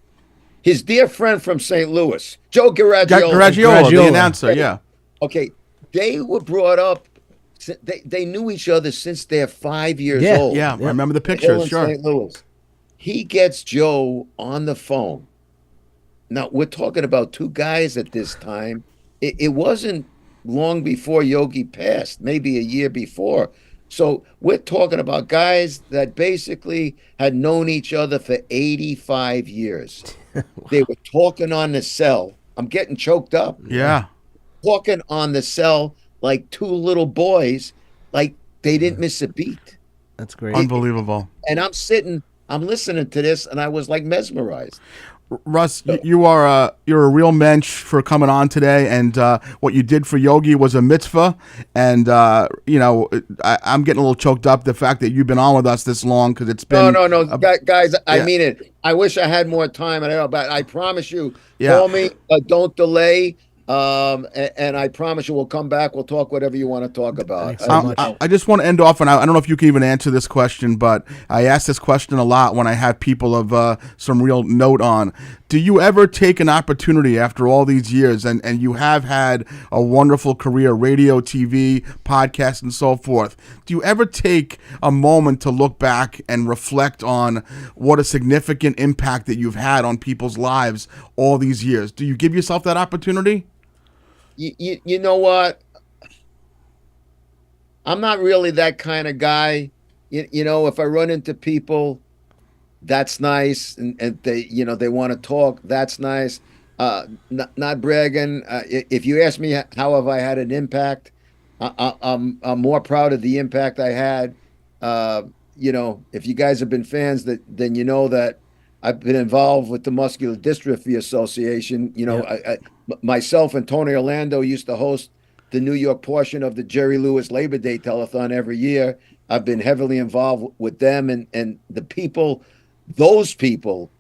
His dear friend from St. Louis, Joe Garagiola, the announcer, yeah. Okay, they were brought up, they knew each other since they're 5 years old. Yeah, I remember the pictures, sure. St. Louis. He gets Joe on the phone. Now, we're talking about two guys at this time. It wasn't long before Yogi passed, maybe a year before. So we're talking about guys that basically had known each other for 85 years. Wow. They were talking on the cell. I'm getting choked up. Yeah. Talking on the cell like two little boys, like they didn't miss a beat. That's great. Unbelievable. And I'm listening to this, and I was like mesmerized. Russ, you're a real mensch for coming on today, and what you did for Yogi was a mitzvah. And I'm getting a little choked up the fact that you've been on with us this long, because it's been no, guys. I mean it. I wish I had more time, but I promise you, call me. Don't delay. And I promise you, we'll come back. We'll talk whatever you want to talk about. I just want to end off, and I don't know if you can even answer this question, but I ask this question a lot when I have people of some real note on. Do you ever take an opportunity after all these years, and you have had a wonderful career, radio, TV, podcast, and so forth? Do you ever take a moment to look back and reflect on what a significant impact that you've had on people's lives all these years? Do you give yourself that opportunity? You know what? I'm not really that kind of guy. If I run into people, that's nice, and they want to talk, that's nice. Not bragging. If you ask me how have I had an impact, I'm more proud of the impact I had. If you guys have been fans, then you know that I've been involved with the Muscular Dystrophy Association. Myself and Tony Orlando used to host the New York portion of the Jerry Lewis Labor Day Telethon every year. I've been heavily involved with them and the people, those people,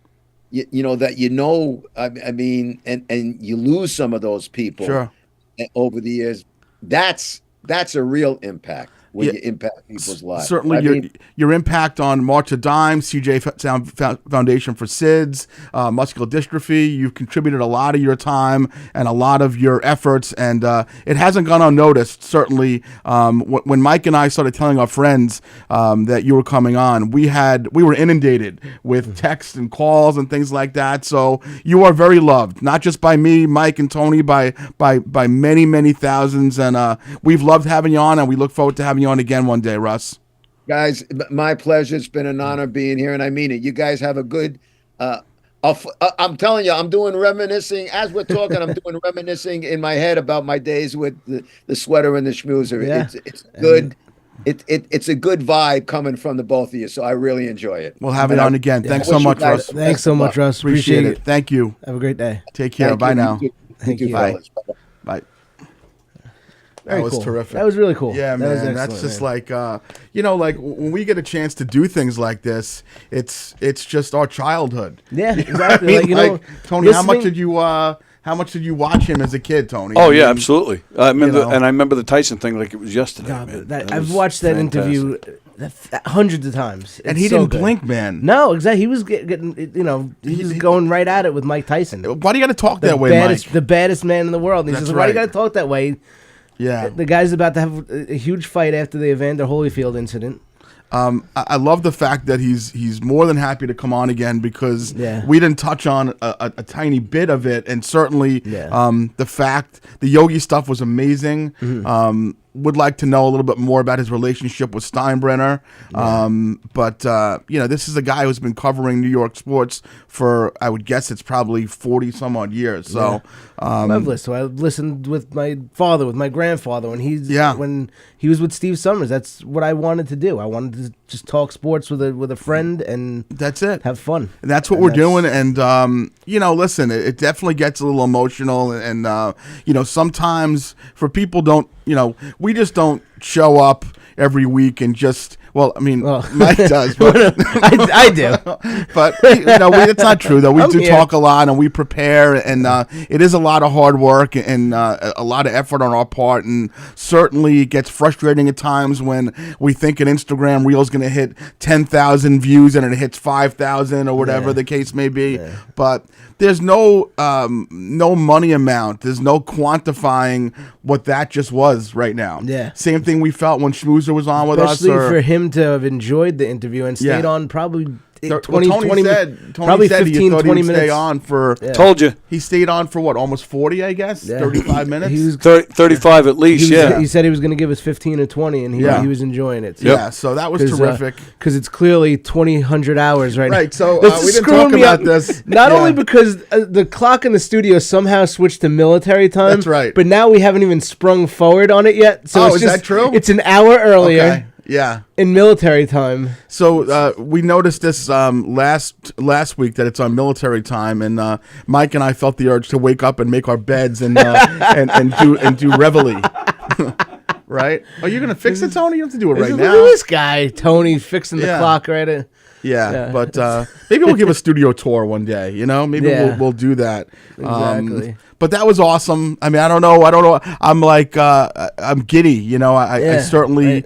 that I mean, and you lose some of those people over the years. That's a real impact. When you impact people's lives. Certainly, your impact on March of Dimes, CJ Foundation for SIDS, muscular dystrophy, you've contributed a lot of your time and a lot of your efforts, and it hasn't gone unnoticed, certainly. When Mike and I started telling our friends that you were coming on, we were inundated with texts and calls and things like that, so you are very loved, not just by me, Mike, and Tony, by many, many thousands, and we've loved having you on, and we look forward to having you on again one day, Russ. Guys, my pleasure. It's been an honor being here, and I mean it. You guys have a good I'm telling you, I'm doing reminiscing as we're talking. I'm doing reminiscing in my head about my days with the sweater and the schmoozer. Yeah. It's good. It's a good vibe coming from the both of you, so I really enjoy it. We'll have it on again. Thanks so much, Russ. Thanks so much, Russ. Appreciate it. Thank you. Have a great day. Take care. Bye now. Thank you. Bye. Bye. Very That was cool. terrific. That was really cool. Yeah, That was man. That's excellent, just man. like when we get a chance to do things like this, it's just our childhood. Yeah, You know what I exactly. mean? Like, Tony, how much did you watch him as a kid, Tony? Oh, I yeah, mean, absolutely. I remember, you know. and I remember the Tyson thing like it was yesterday. God, man. I've was watched that fantastic. interview hundreds of times. and It's he so didn't good. blink, man. No, exactly. He was getting, he was going right at it with Mike Tyson. Why do you got to talk that way, Mike? The baddest man in the world. And he That's says, why do you right. got to talk that way? Yeah. The guy's about to have a huge fight after the Evander Holyfield incident. I love the fact that he's more than happy to come on again because we didn't touch on a tiny bit of it, and certainly the fact the Yogi stuff was amazing. Would like to know a little bit more about his relationship with Steinbrenner. But this is a guy who's been covering New York sports for, I would guess it's probably 40 some odd years. So I've listened with my father, with my grandfather, when when he was with Steve Summers. That's what I wanted to do. I wanted to just talk sports with a friend, and that's it. Have fun. And that's what we're doing. And listen, it definitely gets a little emotional, and sometimes for people we just don't show up every week and just. Well, I mean, Mike does, but I do. But it's not true though. We do talk a lot and we prepare, and it is a lot of hard work and a lot of effort on our part, and certainly it gets frustrating at times when we think an Instagram reel is going to hit 10,000 views and it hits 5,000 or whatever the case may be. But there's no money amount. There's no quantifying what that just was right now. Yeah. Same thing we felt when Schmoozer was on with us. Especially for him to have enjoyed the interview and stayed on probably 20 minutes. Probably said 15, 20 minutes. Stay on for. Told you. He stayed on for what, almost 40, I guess? 35 minutes? He was 35 at least, He said he was going to give us 15 or 20, and he was enjoying it. So. So that was terrific. Because it's clearly 2,000 hours right now. Right, so we didn't talk about this. Not only because the clock in the studio somehow switched to military time. That's right. But now we haven't even sprung forward on it yet. So is that true? It's an hour earlier. Okay. Yeah. In military time. So we noticed this last week that it's on military time, and Mike and I felt the urge to wake up and make our beds and do reveille. Right? Are you gonna fix it, Tony? You have to do it right now. Look at this guy, Tony, fixing the clock right. But maybe we'll give a studio tour one day. Maybe we'll do that. Exactly. But that was awesome. I mean, I don't know. I'm like, I'm giddy. I certainly.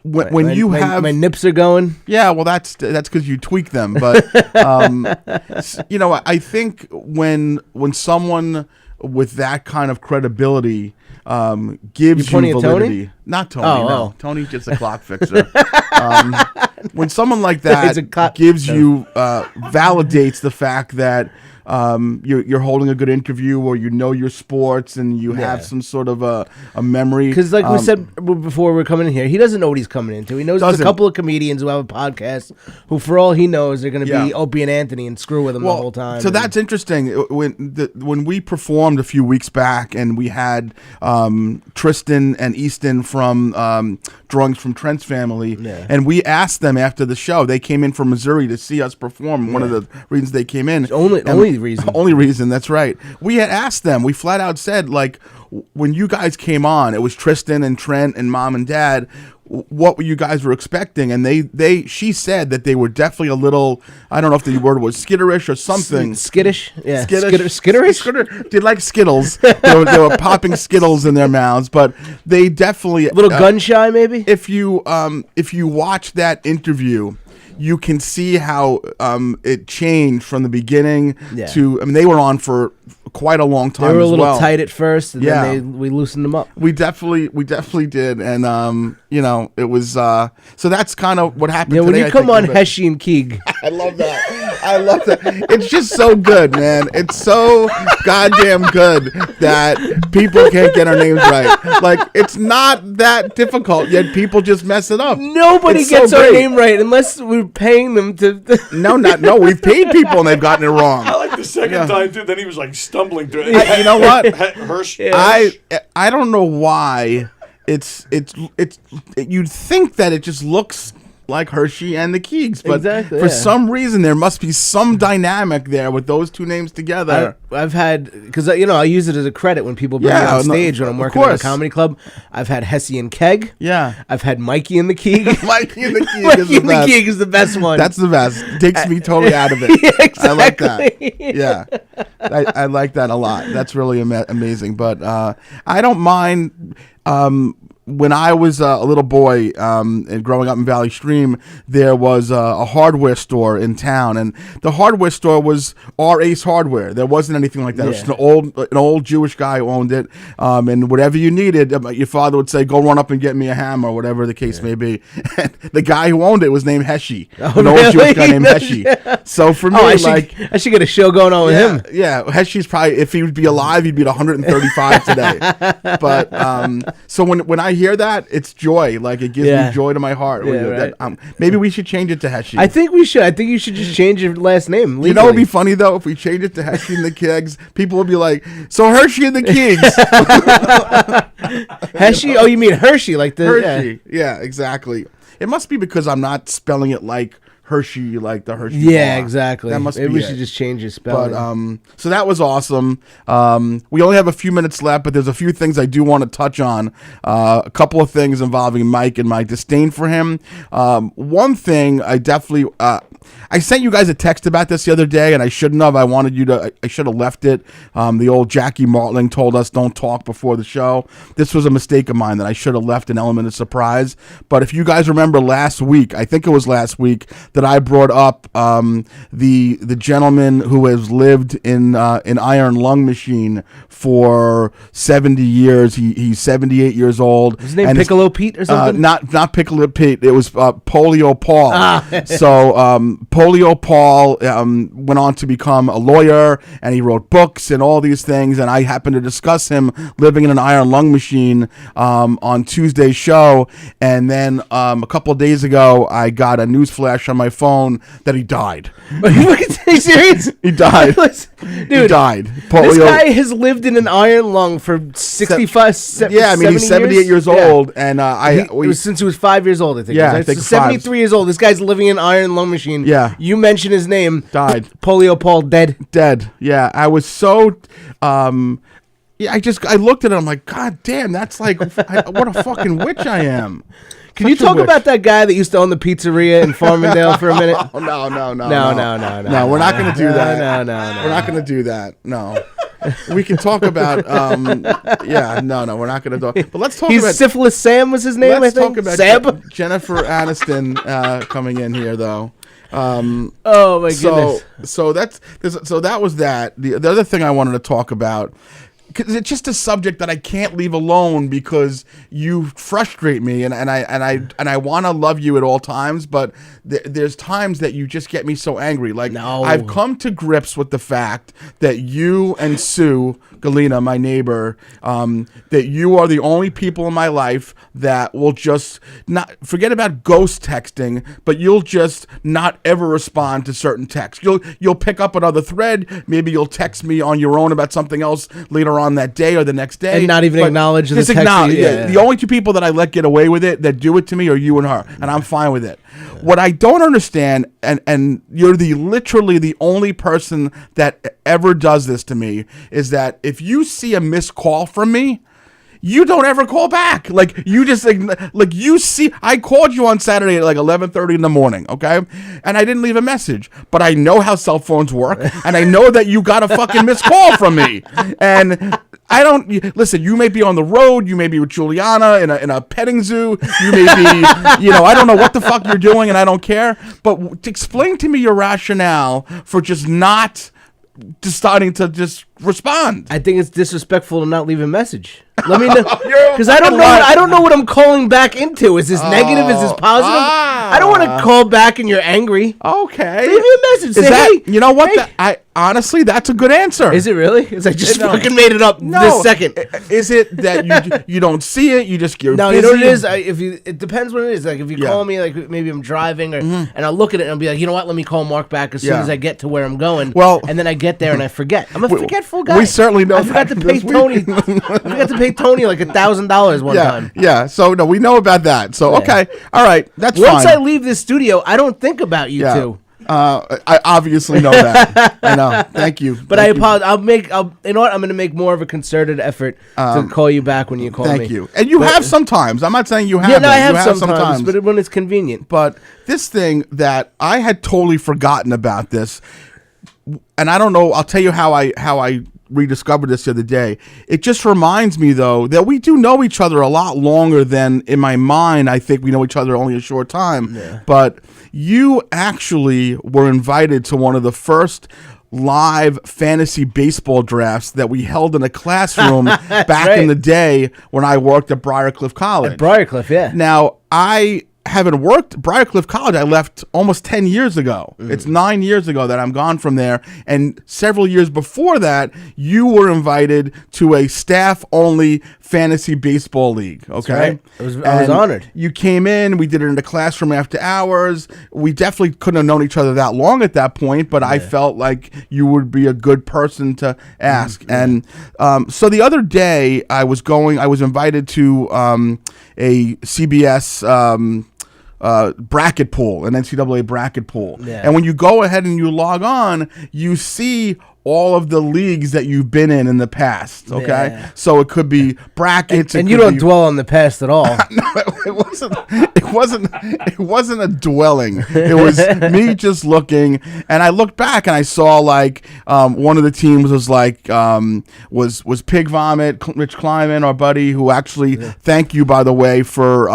When you have my nips are going. Yeah, well, that's because you tweak them. But I think when someone with that kind of credibility gives you validity. Not Tony. No, Tony's just a clock fixer. When someone like that gives you validates the fact that you're holding a good interview, or your sports, and you have some sort of a memory. Because like we said before we're coming in here, he doesn't know what he's coming into. He knows there's a couple of comedians who have a podcast who, for all he knows, they're going to be Opie and Anthony and screw with him the whole time. So that's interesting. When we performed a few weeks back, and we had Tristan and Easton from Drawings from Trent's Family, and we asked them after the show. They came in from Missouri to see us perform. One of the reasons they came in. Only reason, that's right. We had asked them, we flat out said, like, when you guys came on, it was Tristan and Trent and Mom and Dad, what you guys were expecting, and she said that they were definitely a little, I don't know if the word was skitterish or something. Skittish? Yeah. Skitterish? They like Skittles. they were popping Skittles in their mouths, but they definitely... A little gun shy, maybe? If you watch that interview, you can see how it changed from the beginning to. I mean, they were on for quite a long time. They were a little tight at first, and then we loosened them up. We definitely did, and it was. So that's kind of what happened. When you come on Herschy and Keegs, I love that. It's just so good, man. It's so goddamn good that people can't get our names right. Like, it's not that difficult, yet people just mess it up. Nobody gets our name right unless we're paying them to. No. We've paid people and they've gotten it wrong. I like the second time too. Then he was like stumbling through it. You know what? Herschy. I don't know why. It's you'd think that it just looks like Herschy and the Keegs, but for some reason there must be some dynamic there with those two names together. I've had, because I use it as a credit when people bring me on stage when I'm working at a comedy club. I've had Herschy and Keg. Yeah. I've had Mikey and the Keeg. Mikey and the Keeg Mikey and the Keeg is the best one. That's the best. Takes me totally out of it. Yeah, exactly. I like that. Yeah. I like that a lot. That's really amazing. But I don't mind when I was a little boy and growing up in Valley Stream, there was a hardware store in town, and the hardware store was our Ace Hardware. There wasn't anything like that. It was just an old Jewish guy who owned it, and whatever you needed, your father would say, "Go run up and get me a hammer," or whatever the case may be. And the guy who owned it was named Herschy, an old Jewish guy named Herschy. So for me, I should get a show going on with him. Yeah, Herschy's probably, if he would be alive, he'd be at 135 today. But so when I hear that, it's joy. Like, it gives me joy to my heart. Right. Maybe we should change it to Herschy. I think we should. I think you should just change your last name. Legally. You know, it'd be funny though if we change it to Herschy and the Keegs. People would be like, "So Herschy and the Keegs." Herschy? Oh, you mean Hershey? Like the Hershey? Yeah, exactly. It must be because I'm not spelling it like Hershey, like the Hershey. Yeah, bar. exactly. That must Maybe be we it. should just change your spelling. But so that was awesome. We only have a few minutes left, but there's a few things I do want to touch on. A couple of things involving Mike and my disdain for him. One thing I definitely I sent you guys a text about this the other day, and I shouldn't have. I should have left it. The old Jackie Martling told us don't talk before the show. This was a mistake of mine that I should have left an element of surprise. But if you guys remember last week, I think it was last week, that I brought up the gentleman who has lived in an iron lung machine for 70 years. He's 78 years old. His name Piccolo Pete or something? Not Piccolo Pete. It was Polio Paul. So Polio Paul went on to become a lawyer, and he wrote books and all these things. And I happened to discuss him living in an iron lung machine on Tuesday's show. And then a couple of days ago, I got a news flash on my phone that he died. Are you serious? He died. Dude, he died. This guy has lived in an iron lung for 65, yeah, I mean, he's 78 years old, and it was since he was 5 years old, I think. Yeah, right? I think so 73 years old. This guy's living in an iron lung machine. Yeah. You mention his name. Died. Polio Paul dead. Yeah, I was so... yeah, I looked at it, I'm like, God damn, that's like, what a fucking witch I am. Can you talk about that guy that used to own the pizzeria in Farmingdale for a minute? Oh, no. No, We're not going to do that. No. We're not going to do that. No. We can talk about, we're not going to talk. But let's talk about... Syphilis Sam was his name, let's I think. talk about Sam? Jennifer Aniston coming in here, though. Oh, my goodness. So that was that. The other thing I wanted to talk about, because it's just a subject that I can't leave alone because you frustrate me, and I want to love you at all times, but there's times that you just get me so angry. Like, no. I've come to grips with the fact that you and Sue Galena, my neighbor, that you are the only people in my life that will just not forget about ghost texting, but you'll just not ever respond to certain texts. You'll pick up another thread. Maybe you'll text me on your own about something else later on that day or the next day, and not even acknowledge the text. Yeah. The only two people that I let get away with it, that do it to me, are you and her, and I'm fine with it. What I don't understand, and you're literally the only person that ever does this to me, is that if you see a missed call from me, you don't ever call back. Like, you just, like you see, I called you on Saturday at like 11:30 in the morning, okay? And I didn't leave a message, but I know how cell phones work, and I know that you got a fucking missed call from me. And I don't, listen, you may be on the road, you may be with Juliana in a petting zoo, you may be, I don't know what the fuck you're doing, and I don't care, but explain to me your rationale for just not deciding to just respond. I think it's disrespectful to not leave a message. Let me know, because I don't know what I'm calling back into. Is this negative? Is this positive? I don't want to call back and you're angry. Okay, leave me a message. Say, hey, you know what? Hey. Honestly, that's a good answer. Is it really? Is I just fucking made it up this second? Is it that you don't see it? You just you're no. busy? You know what it is? It depends what it is. Like if you call me, like maybe I'm driving, and I'll look at it and I'll be like, you know what? Let me call Mark back as soon as I get to where I'm going. Well, and then I get there and I forget. I'm a forgetful guy. We certainly know. I forgot to pay Tony. I forgot to pay Tony like $1,000 one time. Yeah. So no, we know about that. So okay, all right, that's fine. Once I leave this studio, I don't think about you two. I obviously know that. I know. Thank you. But I apologize. You know what? I'm going to make more of a concerted effort to call you back when you call me. Thank you. And you have sometimes. I'm not saying you haven't. Yeah, no, I have sometimes, but when it's convenient. But this thing that I had totally forgotten about this, and I don't know. I'll tell you how I rediscovered this the other day. It just reminds me, though, that we do know each other a lot longer than, in my mind, I think we know each other only a short time. Yeah. But you actually were invited to one of the first live fantasy baseball drafts that we held in a classroom back in the day when I worked at Briarcliff College. At Briarcliff, yeah. Now, I haven't worked Briarcliff College. I left almost 10 years ago. It's 9 years ago that I'm gone from there. And several years before that, you were invited to a staff-only fantasy baseball league. Okay, right. I was honored. You came in. We did it in the classroom after hours. We definitely couldn't have known each other that long at that point, but I felt like you would be a good person to ask. And so the other day, I was invited to a CBS bracket pool, an NCAA bracket pool. Yeah. And when you go ahead and you log on, you see all of the leagues that you've been in the past, okay? Yeah. So it could be brackets. And you don't dwell on the past at all. No, it wasn't a dwelling. It was me just looking, and I looked back and I saw like one of the teams was like was Pig Vomit, Rich Kleiman, our buddy, who actually thank you, by the way, for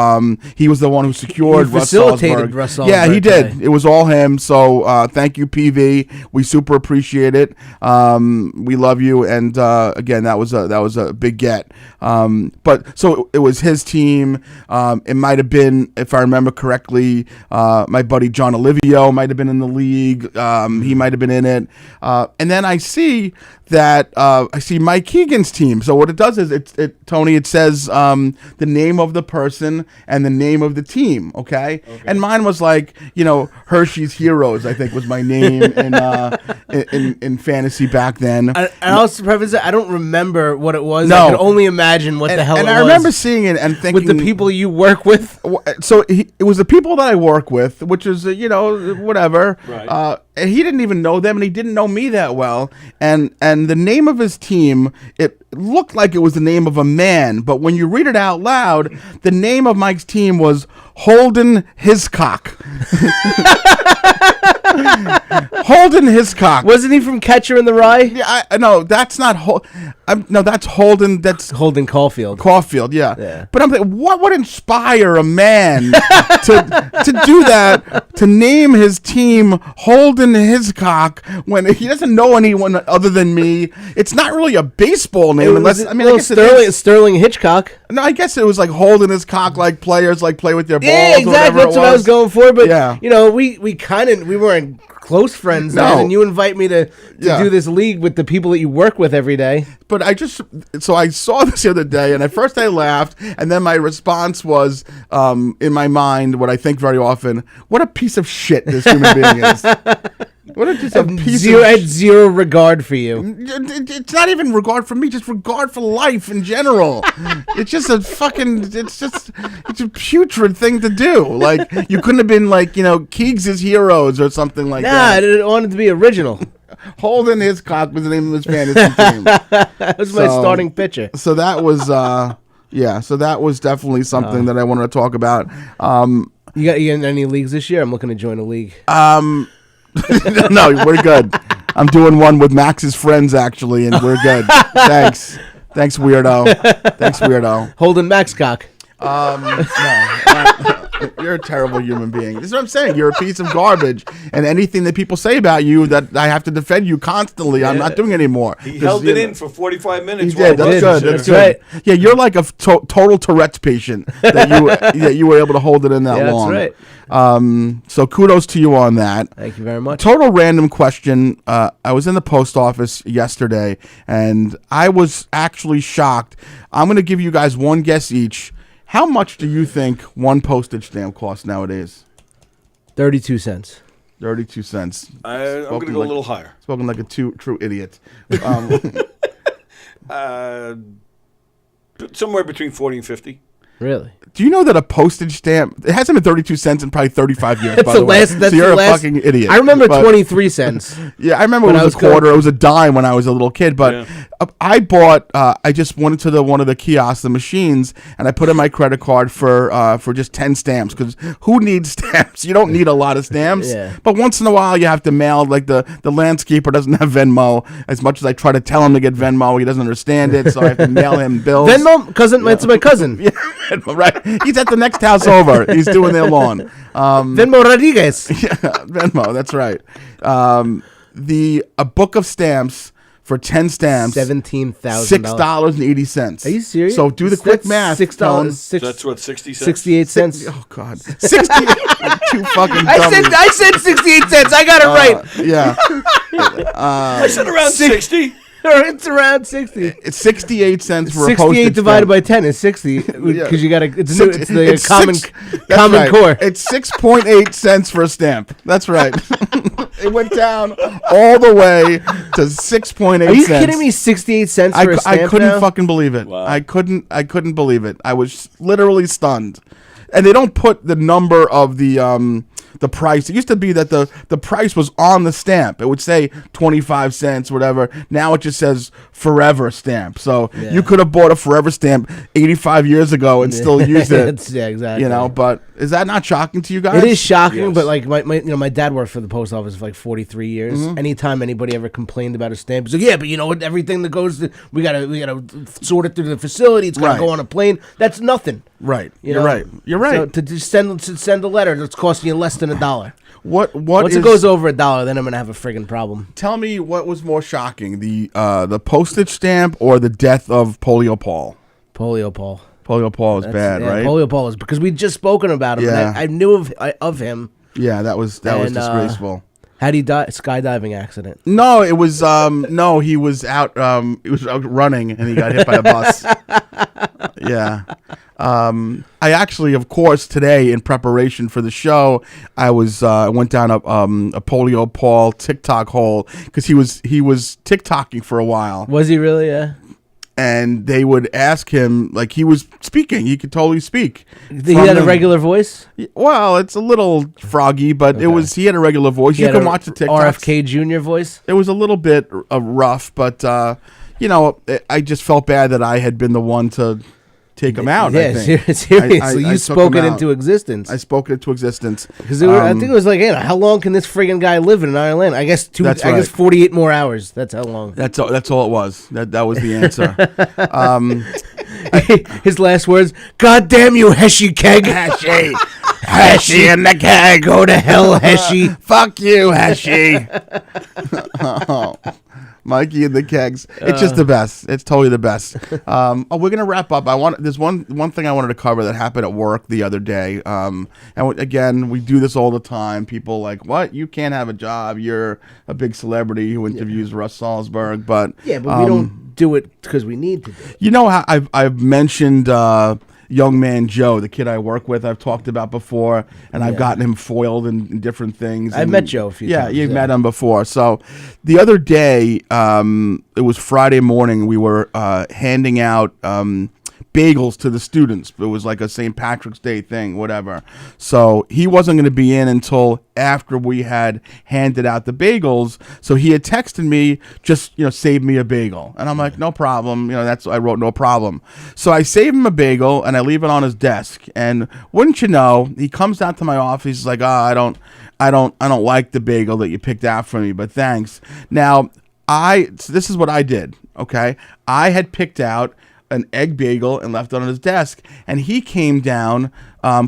he was the one who secured facilitated Russ Salzberg. Yeah, he did. Today. It was all him. So thank you, PV. We super appreciate it. We love you, and again, that was a big get. But so it was his team. It might have been, if I remember correctly, my buddy John Olivio might have been in the league. He might have been in it. And then I see that I see Mike Keegan's team. So what it does is Tony, it says the name of the person and the name of the team. Okay. And mine was like, Hershey's Heroes, I think was my name in fantasy back then. And I'll preface it, I don't remember what it was. No. I can only imagine what the hell it was. And I remember seeing it and thinking, with the people you work with. So it was the people that I work with, which is whatever. Right. And he didn't even know them, and he didn't know me that well. And the name of his team, it looked like it was the name of a man, but when you read it out loud, the name of Mike's team was Holden Hiscock. Holden Hiscock. Wasn't he from Catcher in the Rye? Yeah, no, that's not that's Holden. That's Holden Caulfield. Caulfield, yeah. But I'm like, what would inspire a man to do that? To name his team Holden Hiscock when he doesn't know anyone other than me? It's not really a baseball name, unless I guess Sterling Hitchcock. No, I guess it was like Holden Hiscock, like players like play with their balls. Yeah, exactly. That's what I was going for. But yeah. we weren't close friends then, and you invite me to do this league with the people that you work with every day. But I saw this the other day, and at first I laughed, and then my response was, in my mind, what I think very often, what a piece of shit this human being is. What a piece of I had zero regard for you. It's not even regard for me, just regard for life in general. It's just it's a putrid thing to do. Like, you couldn't have been like, Keegs' Heroes or something like that. Nah, I didn't want it to be original. Holden Hiscock was the name of his fantasy team. That was my starting pitcher. So that was, so that was definitely something that I wanted to talk about. You got any leagues this year? I'm looking to join a league. No, we're good. I'm doing one with Max's friends, actually, and we're good. Thanks, weirdo. Holden Maxcock. No. You're a terrible human being. This is what I'm saying. You're a piece of garbage, and anything that people say about you that I have to defend you constantly, I'm not doing anymore. He held it in for 45 minutes. He did. That's good. That's good. Right. Yeah, you're like a total Tourette's patient that you were able to hold it in that long. That's right. So kudos to you on that. Thank you very much. Total random question. I was in the post office yesterday, and I was actually shocked. I'm going to give you guys one guess each. How much do you think one postage stamp costs nowadays? 32 cents. 32 cents. I'm going to go a little higher. Spoken like a true idiot. Somewhere between 40 and 50. Really? Do you know that a postage stamp, it hasn't been 32 cents in probably 35 years, by the way. That's so you're a fucking idiot. I remember 23 cents. Yeah, I remember when it was a quarter. It was a dime when I was a little kid. But I bought. I just went into one of the kiosks, the machines, and I put in my credit card for just 10 stamps. Because who needs stamps? You don't need a lot of stamps. Yeah. But once in a while, you have to mail. Like the landscaper doesn't have Venmo. As much as I try to tell him to get Venmo, he doesn't understand it. So I have to mail him bills. Venmo, cousin. It's my cousin. Yeah, right. He's at the next house over. He's doing their lawn. Venmo Rodriguez. Yeah, Venmo. That's right. A book of stamps for 10 stamps. $17,000. $6.80. Are you serious? So do the quick math. $6. So that's what, 60 cents? 68 cents. Oh God, 60. Too fucking. I said 68 cents. I got it right. Yeah. I said around 60. It's around 60. It's 68 cents for a 68 postage divided stamp. by 10 is 60 because you got to. It's the It's common that's common right. core. It's 6.8 cents for a stamp. That's right. It went down all the way to 6.8 Are you cents. kidding me? 68 cents for a stamp I couldn't now? fucking believe it. Wow. I couldn't believe it. I was literally stunned. And they don't put the number of the price. It used to be that the price was on the stamp. It would say 25 cents, whatever. Now it just says forever stamp. So you could have bought a forever stamp 85 years ago and still used it. Yeah, exactly. You know, but is that not shocking to you guys? It is shocking, Yes. but like my dad worked for the post office for like 43 years. Mm-hmm. Anytime anybody ever complained about a stamp, he's like, yeah, but you know what? Everything that goes to we gotta sort it through the facility. It's gotta Right. go on a plane. That's nothing. Right. You You're know? right. You're right. So to just send a letter that's costing you less than $1. What Once it goes over $1, then I'm gonna have a friggin' problem. Tell me what was more shocking, the postage stamp or the death of Polio Paul? Polio Paul. Polio Paul is bad, Yeah, right? Polio Paul is because we just spoken about him. Yeah. And I knew of him. Yeah, that was And, disgraceful. How'd he die? Skydiving accident. No, it was no, he was out running and he got hit by a bus. Yeah. I actually, of course, today in preparation for the show, I went down a Polio Paul TikTok hole because he was TikToking for a while, Was he really? Yeah. and they would ask him, like, he was speaking, he could totally speak. He had a regular voice. Well, it's a little froggy, but he had a regular voice. He You had can a watch the TikToks. RFK Jr. voice. It was a little bit rough, but I just felt bad that I had been the one to take him out. I Yeah, think. seriously, I you took spoke him it out. into existence. I spoke it into existence. Because I think it was like, how long can this friggin' guy live in Ireland? I guess That's I guess right. 48 more hours. That's how long. That's all it was. That was the answer. His last words: "God damn you, Herschy keg, Herschy. Herschy in the keg. go to hell, Herschy." Fuck you, Herschy. Oh, Mikey and the kegs. It's just the best. It's totally the best. We're gonna wrap up. There's one thing I wanted to cover that happened at work the other day. Again, we do this all the time. People like, what? You can't have a job. You're a big celebrity who interviews Russ Salzberg. But Yeah, but we don't do it because we need to do it. you know how I've mentioned young man Joe, the kid I work with. I've talked about before, and I've gotten him foiled in different things. I've met Joe a few times, You've yeah. met him before. So the other day, it was Friday morning. We were handing out bagels to the students. It was like a St. Patrick's Day thing, whatever. So he wasn't going to be in until after we had handed out the bagels. So he had texted me, just, save me a bagel. And I'm like, no problem. I wrote no problem. So I save him a bagel and I leave it on his desk. And wouldn't you know, he comes down to my office. He's like, I don't like the bagel that you picked out for me, but thanks. Now, so this is what I did. Okay. I had picked out an egg bagel and left it on his desk, and he came down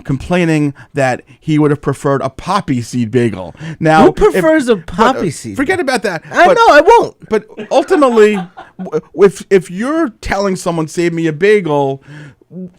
complaining that he would have preferred a poppy seed bagel. Now, Who prefers a poppy seed? Forget about that. I know I won't. But ultimately, if you're telling someone save me a bagel,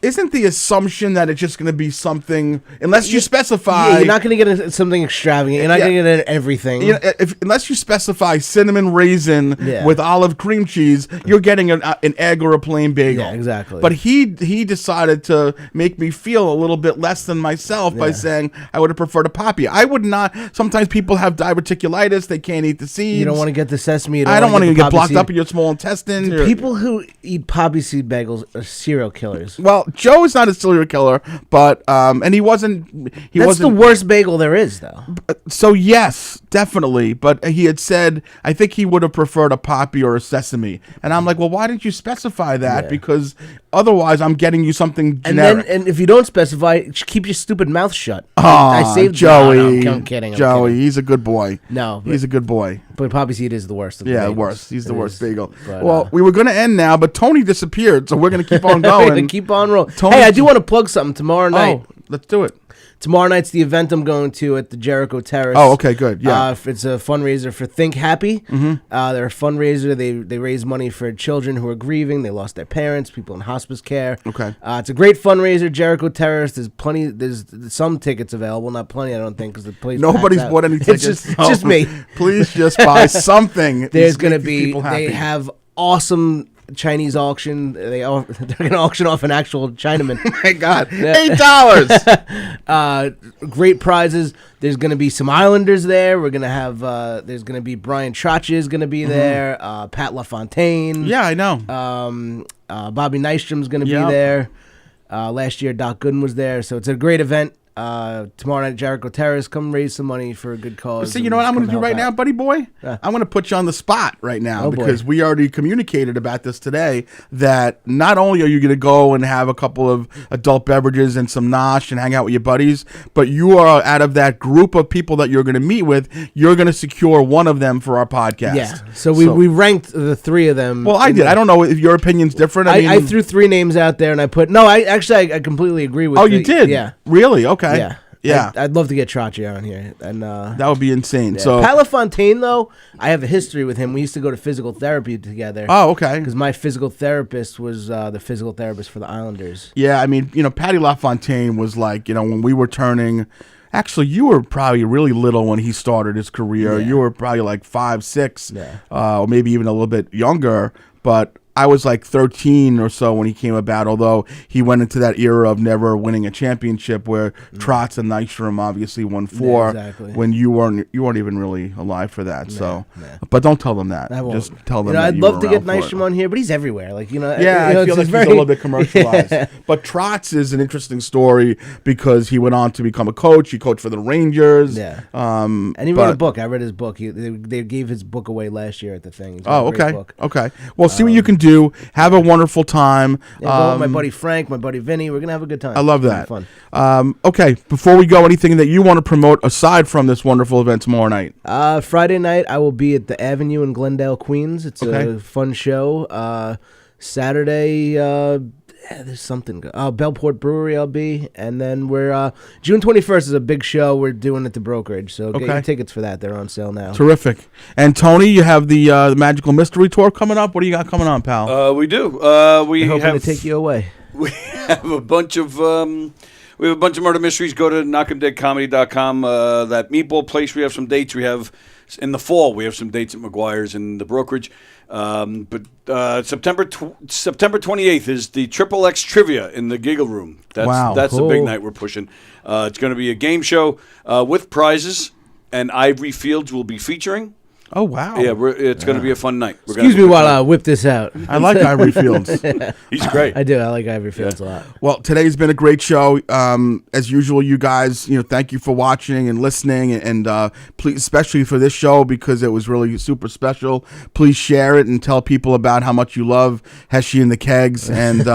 isn't the assumption that it's just going to be something, unless you specify? Yeah, you're not going to get something extravagant. You're not going to get everything. Unless you specify cinnamon raisin with olive cream cheese, you're getting an egg or a plain bagel. Yeah, exactly. But he decided to make me feel a little bit less than myself by saying I would have preferred a poppy. I would not. Sometimes people have diverticulitis; they can't eat the seeds. You don't want to get the sesame. I don't want to get blocked up in your small intestine. People who eat poppy seed bagels are serial killers. Well, Joe is not a serial killer, but and he wasn't. That's the worst bagel there is, though. So yes, definitely. But he had said, I think he would have preferred a poppy or a sesame, and I'm like, well, why didn't you specify that? Yeah. Because otherwise, I'm getting you something generic. And if you don't specify, keep your stupid mouth shut. Oh, I saved Joey. No, I'm kidding. Joey, he's a good boy. No, he's a good boy. But poppy seed is the worst. Of the Yeah, bagels. worst. He's the worst bagel. But, Well, we were going to end now, but Tony disappeared, so we're going to keep on going. keep on rolling. Tony- Hey, I do want to plug something tomorrow night. Oh, let's do it. Tomorrow night's the event I'm going to at the Jericho Terrace. Oh, okay, good. Yeah. It's a fundraiser for Think Happy. Mm-hmm. They're a fundraiser. They raise money for children who are grieving. They lost their parents, people in hospice care. Okay. It's a great fundraiser. Jericho Terrace. There's some tickets available. Not plenty, I don't think, because the place. Nobody's packs out. bought any tickets. It's just me. Please just buy something. There's going to be. They have awesome Chinese auction. They're going to auction off an actual Chinaman. Oh my God, $8. Great prizes. There's going to be some Islanders there. We're going to have. There's going to be Brian Trotch is going to be there. Pat LaFontaine. Yeah, I know. Bobby Nystrom's going to Yep. be there. Last year, Doc Gooden was there. So it's a great event. Tomorrow night at Jericho Terrace. Come raise some money for a good cause. See, you know what I'm going to do right now, buddy boy? Yeah. I'm going to put you on the spot right now Oh, boy. because we already communicated about this today that not only are you going to go and have a couple of adult beverages and some nosh and hang out with your buddies, but you are out of that group of people that you're going to meet with, you're going to secure one of them for our podcast. Yeah. So we ranked the three of them. Well, I did. I don't know if your opinion's different. I threw three names out there and I put I completely agree with. Oh, you did? Yeah. Really? Okay. Yeah. Yeah. I'd love to get Trotchy on here. And that would be insane. yeah. So Pat LaFontaine, though, I have a history with him. We used to go to physical therapy together. Oh, okay. Because my physical therapist was the physical therapist for the Islanders. Yeah, I mean, Patty LaFontaine was like, when we were turning. Actually, you were probably really little when he started his career. Yeah. You were probably like 5, 6, Yeah. or maybe even a little bit younger. But I was like 13 or so when he came about, although he went into that era of never winning a championship where Trotz and Nystrom obviously won 4 exactly. when you weren't even really alive for that. Nah. But don't tell them that. I won't. Just tell them that I'd you love were to get around for it. Nystrom on here, but he's everywhere. Like, Yeah, I feel like he's a little bit commercialized. But Trotz is an interesting story because he went on to become a coach. He coached for the Rangers. Yeah. And he wrote a book. I read his book. They gave his book away last year at the thing. It's a Oh, great okay. book. Okay. Well, see what you can do. Have a wonderful time. Yeah, go with my buddy Frank, my buddy Vinny. We're going to have a good time. I love It'll that. be fun. Okay. Before we go, anything that you want to promote aside from this wonderful event tomorrow night? Friday night, I will be at the Avenue in Glendale, Queens. It's Okay. a fun show. Saturday, there's something. Bellport Brewery, I'll be. And then we're June 21st is a big show. We're doing it to Brokerage. So get Okay. your tickets for that. They're on sale now. Terrific. And Tony, you have the Magical Mystery Tour coming up. What do you got coming on, pal? We do. We I'm hoping have to take you away. We have a bunch of murder mysteries. Go to knockemdeadcomedy.com. That meatball place. We have some dates. We have in the fall. We have some dates at McGuire's and the Brokerage. But September 28th is the Triple X Trivia in the Giggle Room. That's the big Cool. night we're pushing. It's going to be a game show with prizes, and Ivory Fields will be featuring. Oh, wow. Yeah, it's going to be a fun night. Excuse me while I whip this out. I like Ivory Fields. He's great. I do. I like Ivory Fields a lot. Well, today's been a great show. As usual, you guys, thank you for watching and listening, and please, especially for this show because it was really super special. Please share it and tell people about how much you love Herschy and the Kegs. And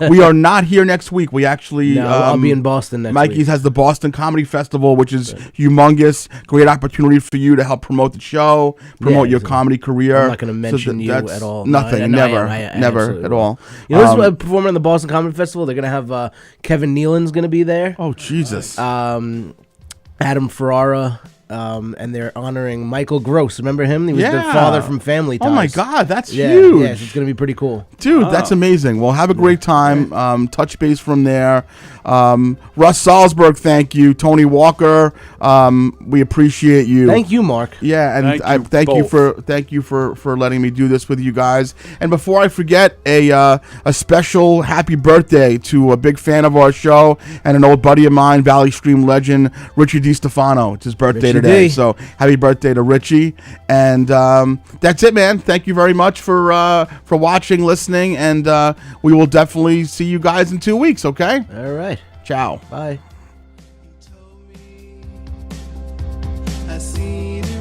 we are not here next week. We actually, No, I'll be in Boston next Mikey's week. has the Boston Comedy Festival, which is humongous. Great opportunity for you to help promote the show, promote Yeah, your so comedy career. I'm not going to mention you that's at all. Nothing. No, I never. am. Never absolutely at will. all. You know who's performing in the Boston Comedy Festival? They're going to have Kevin Nealon's going to be there. Oh, Jesus. Adam Ferrara, and they're honoring Michael Gross. Remember him? He was the Yeah. father from Family Ties. Oh, my God. That's Yeah, huge. yes, it's going to be pretty cool. Dude, that's amazing. Well, have a great time. Touch base from there. Russ Salzberg, thank you. Tony Walker, we appreciate you. Thank you, Mark. Yeah, and Thank you thank you for letting me do this with you guys. And before I forget, a special happy birthday to a big fan of our show and an old buddy of mine, Valley Stream legend Richard DiStefano. It's his birthday Richie today. D. So happy birthday to Richie. And that's it, man. Thank you very much for watching, listening, and we will definitely see you guys in 2 weeks, okay? All right. Ciao. Bye. I seen you